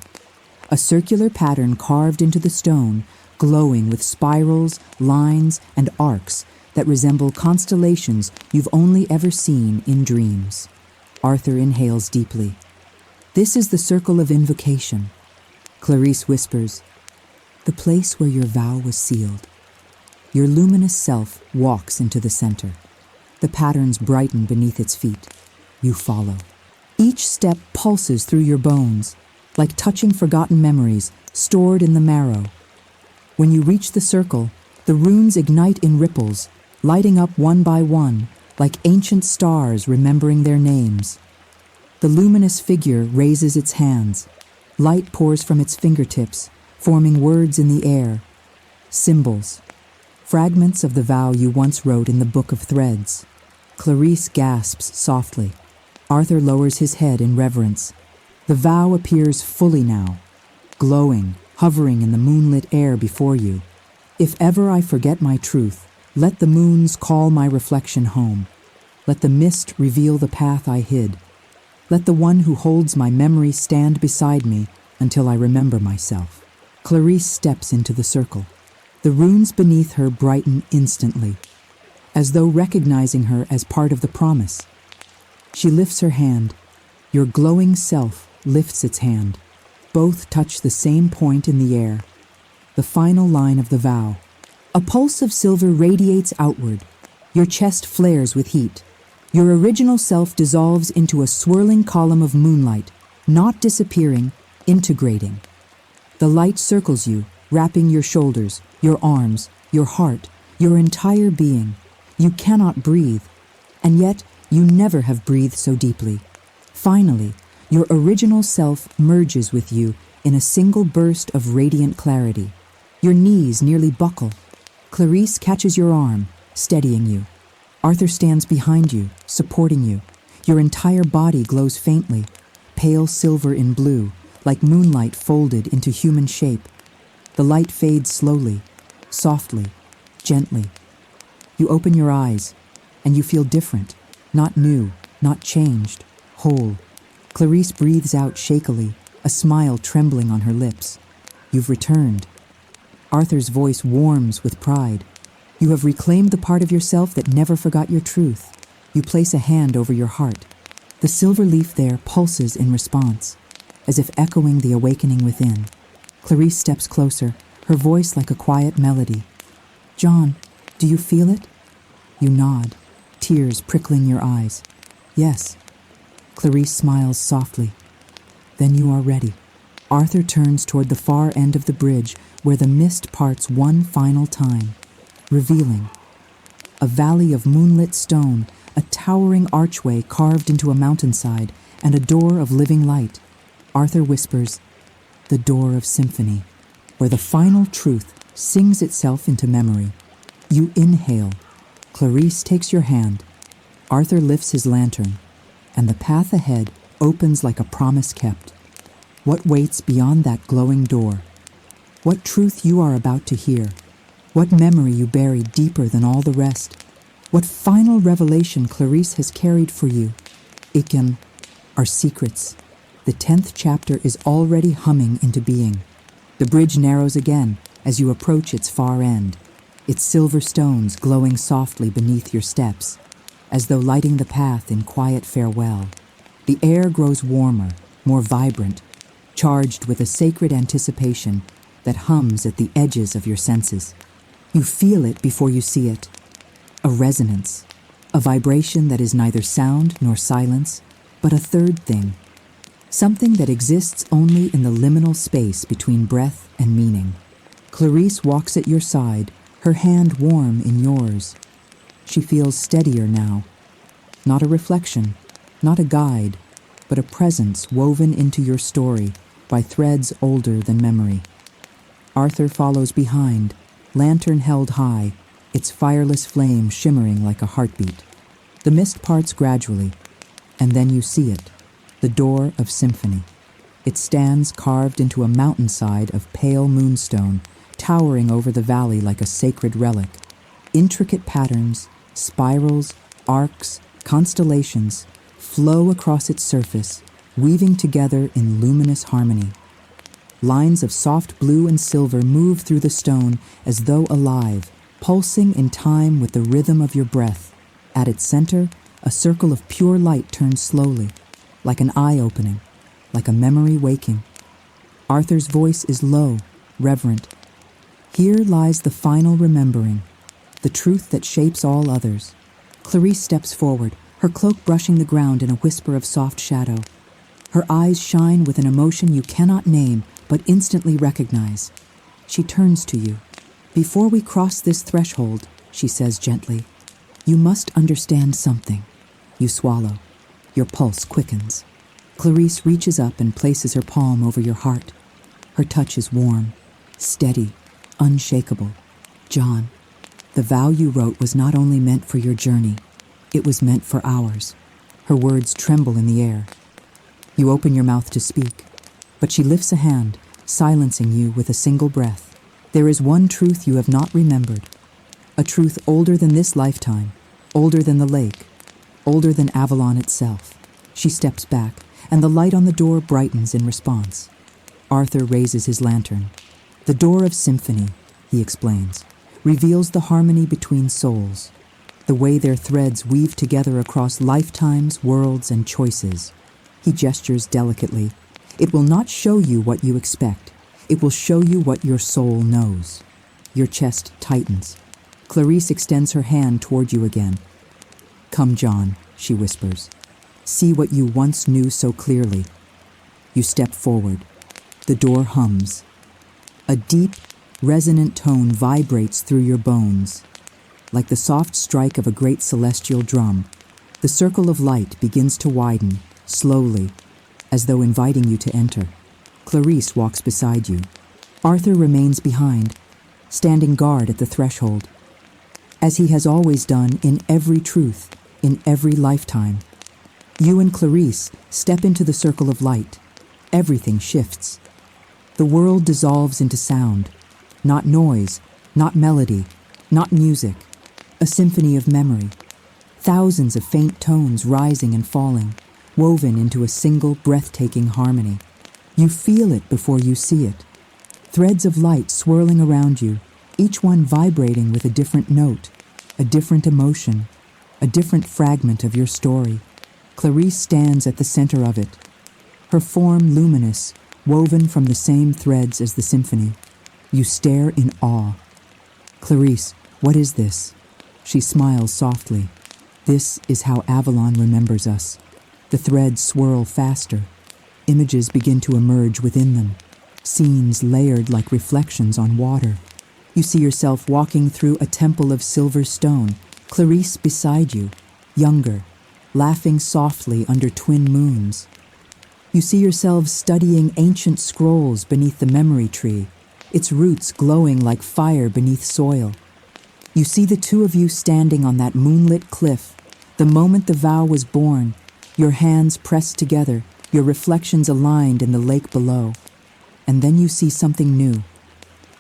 A circular pattern carved into the stone, glowing with spirals, lines, and arcs that resemble constellations you've only ever seen in dreams. Arthur inhales deeply. This is the circle of invocation. Clarice whispers, the place where your vow was sealed. Your luminous self walks into the center. The patterns brighten beneath its feet. You follow. Each step pulses through your bones, like touching forgotten memories stored in the marrow. When you reach the circle, the runes ignite in ripples, lighting up one by one, like ancient stars remembering their names. The luminous figure raises its hands. Light pours from its fingertips, forming words in the air. Symbols. Fragments of the vow you once wrote in the Book of Threads. Clarice gasps softly. Arthur lowers his head in reverence. The vow appears fully now. glowing, hovering in the moonlit air before you. If ever I forget my truth, let the moons call my reflection home. Let the mist reveal the path I hid. Let the one who holds my memory stand beside me until I remember myself. Clarice steps into the circle. The runes beneath her brighten instantly, as though recognizing her as part of the promise. She lifts her hand. Your glowing self lifts its hand. Both touch the same point in the air, the final line of the vow. A pulse of silver radiates outward. Your chest flares with heat. Your original self dissolves into a swirling column of moonlight, not disappearing, integrating. The light circles you, wrapping your shoulders, your arms, your heart, your entire being. You cannot breathe, and yet you never have breathed so deeply. Finally, your original self merges with you in a single burst of radiant clarity. Your knees nearly buckle. Clarice catches your arm, steadying you. Arthur stands behind you, supporting you. Your entire body glows faintly, pale silver in blue, like moonlight folded into human shape. The light fades slowly, softly, gently. You open your eyes, and you feel different, not new, not changed, whole. Clarice breathes out shakily, a smile trembling on her lips. You've returned. Arthur's voice warms with pride. You have reclaimed the part of yourself that never forgot your truth. You place a hand over your heart. The silver leaf there pulses in response, as if echoing the awakening within. Clarice steps closer, her voice like a quiet melody. John, do you feel it? You nod, tears prickling your eyes. Yes. Clarice smiles softly. Then you are ready. Arthur turns toward the far end of the bridge where the mist parts one final time, revealing a valley of moonlit stone, a towering archway carved into a mountainside, and a door of living light. Arthur whispers, the door of symphony, where the final truth sings itself into memory. You inhale. Clarice takes your hand. Arthur lifts his lantern, and the path ahead opens like a promise kept. What waits beyond that glowing door? What truth you are about to hear? What memory you bury deeper than all the rest? What final revelation Clarice has carried for you? Ikem are secrets. The 10th chapter is already humming into being. The bridge narrows again as you approach its far end, its silver stones glowing softly beneath your steps, as though lighting the path in quiet farewell. The air grows warmer, more vibrant, charged with a sacred anticipation that hums at the edges of your senses. You feel it before you see it. A resonance, a vibration that is neither sound nor silence, but a third thing. Something that exists only in the liminal space between breath and meaning. Clarice walks at your side, her hand warm in yours. She feels steadier now. Not a reflection, not a guide, but a presence woven into your story by threads older than memory. Arthur follows behind, lantern held high, its fireless flame shimmering like a heartbeat. The mist parts gradually, and then you see it, the door of symphony. It stands carved into a mountainside of pale moonstone, towering over the valley like a sacred relic. Intricate patterns, spirals, arcs, constellations flow across its surface, weaving together in luminous harmony. Lines of soft blue and silver move through the stone as though alive, pulsing in time with the rhythm of your breath. At its center, a circle of pure light turns slowly, like an eye opening, like a memory waking. Arthur's voice is low, reverent. Here lies the final remembering, the truth that shapes all others. Clarice steps forward, her cloak brushing the ground in a whisper of soft shadow. Her eyes shine with an emotion you cannot name, but instantly recognize. She turns to you. Before we cross this threshold, she says gently, you must understand something. You swallow. Your pulse quickens. Clarice reaches up and places her palm over your heart. Her touch is warm, steady, unshakable. John, the vow you wrote was not only meant for your journey, it was meant for ours. Her words tremble in the air. You open your mouth to speak, but she lifts a hand, silencing you with a single breath. There is one truth you have not remembered, a truth older than this lifetime, older than the lake, older than Avalon itself. She steps back, and the light on the door brightens in response. Arthur raises his lantern. The door of symphony, he explains, reveals the harmony between souls, the way their threads weave together across lifetimes, worlds, and choices. He gestures delicately. It will not show you what you expect. It will show you what your soul knows. Your chest tightens. Clarice extends her hand toward you again. "Come, John," she whispers. "See what you once knew so clearly." You step forward. The door hums. A deep, resonant tone vibrates through your bones. Like the soft strike of a great celestial drum, the circle of light begins to widen, slowly, as though inviting you to enter. Clarice walks beside you. Arthur remains behind, standing guard at the threshold. As he has always done in every truth, in every lifetime. You and Clarice step into the circle of light. Everything shifts. The world dissolves into sound, not noise, not melody, not music, a symphony of memory. Thousands of faint tones rising and falling, woven into a single breathtaking harmony. You feel it before you see it. Threads of light swirling around you, each one vibrating with a different note, a different emotion, a different fragment of your story. Clarice stands at the center of it, her form luminous, woven from the same threads as the symphony. You stare in awe. "Clarice, what is this?" She smiles softly. "This is how Avalon remembers us." The threads swirl faster. Images begin to emerge within them, scenes layered like reflections on water. You see yourself walking through a temple of silver stone, Clarice beside you, younger, laughing softly under twin moons. You see yourselves studying ancient scrolls beneath the memory tree, its roots glowing like fire beneath soil. You see the two of you standing on that moonlit cliff, the moment the vow was born, your hands pressed together, your reflections aligned in the lake below. And then you see something new,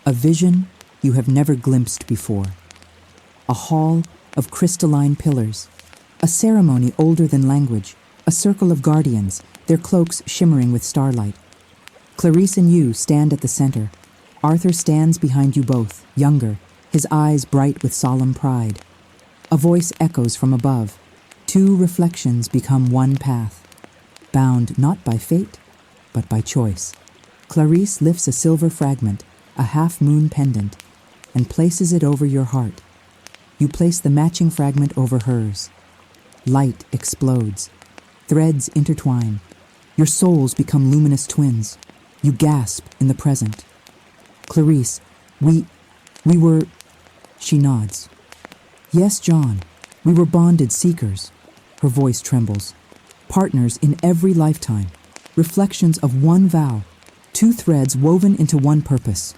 a vision you have never glimpsed before. A hall of crystalline pillars, a ceremony older than language, a circle of guardians, their cloaks shimmering with starlight. Clarice and you stand at the center. Arthur stands behind you both, younger, his eyes bright with solemn pride. A voice echoes from above. Two reflections become one path, bound not by fate, but by choice. Clarice lifts a silver fragment, a half-moon pendant, and places it over your heart. You place the matching fragment over hers. Light explodes. Threads intertwine. Your souls become luminous twins. You gasp in the present. "Clarice, we were..." She nods. "Yes, John, we were bonded seekers." Her voice trembles. "Partners in every lifetime. Reflections of one vow. Two threads woven into one purpose."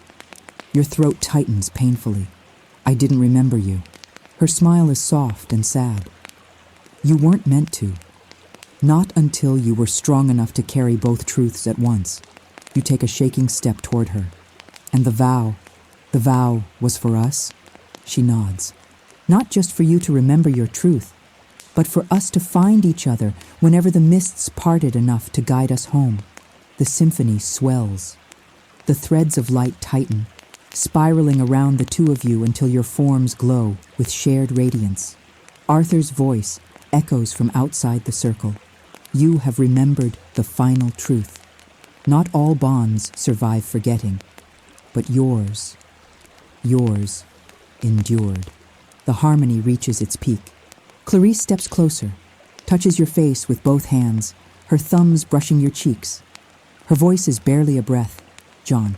Your throat tightens painfully. "I didn't remember you." Her smile is soft and sad. "You weren't meant to. Not until you were strong enough to carry both truths at once." You take a shaking step toward her. "And the vow was for us?" She nods. "Not just for you to remember your truth, but for us to find each other whenever the mists parted enough to guide us home." The symphony swells. The threads of light tighten, spiraling around the two of you until your forms glow with shared radiance. Arthur's voice echoes from outside the circle. "You have remembered the final truth. Not all bonds survive forgetting, but yours endured." The harmony reaches its peak. Clarice steps closer, touches your face with both hands, her thumbs brushing your cheeks. Her voice is barely a breath. "John,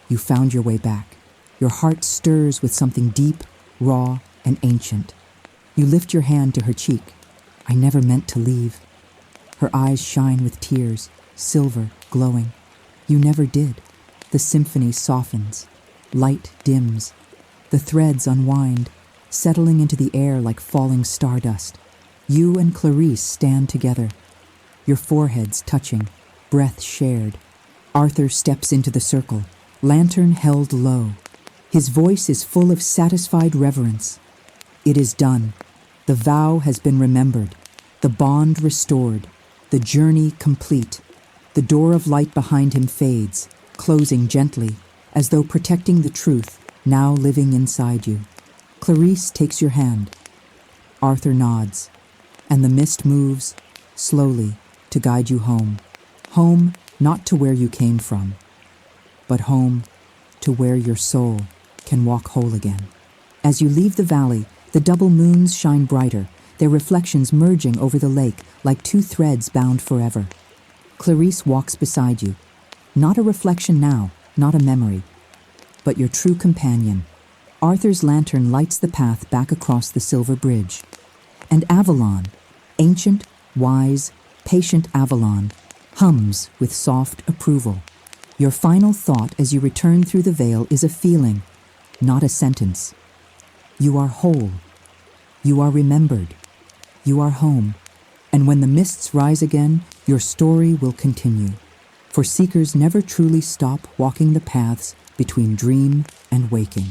you found your way back. Your heart stirs with something deep, raw, and ancient." You lift your hand to her cheek. "I never meant to leave." Her eyes shine with tears, silver, glowing. "You never did." The symphony softens. Light dims. The threads unwind, settling into the air like falling stardust. You and Clarice stand together, your foreheads touching, breath shared. Arthur steps into the circle, lantern held low. His voice is full of satisfied reverence. It is done. The vow has been remembered, the bond restored, the journey complete. The door of light behind him fades, closing gently, as though protecting the truth now living inside you. Clarice takes your hand. Arthur nods, and the mist moves, slowly, to guide you home. Home not to where you came from, but home to where your soul can walk whole again. As you leave the valley, the double moons shine brighter, their reflections merging over the lake like two threads bound forever. Clarice walks beside you, not a reflection now, not a memory, but your true companion. Arthur's lantern lights the path back across the silver bridge. And Avalon, ancient, wise, patient Avalon, hums with soft approval. Your final thought as you return through the veil is a feeling, not a sentence. You are whole. You are remembered. You are home. And when the mists rise again, your story will continue. For seekers never truly stop walking the paths between dream and waking.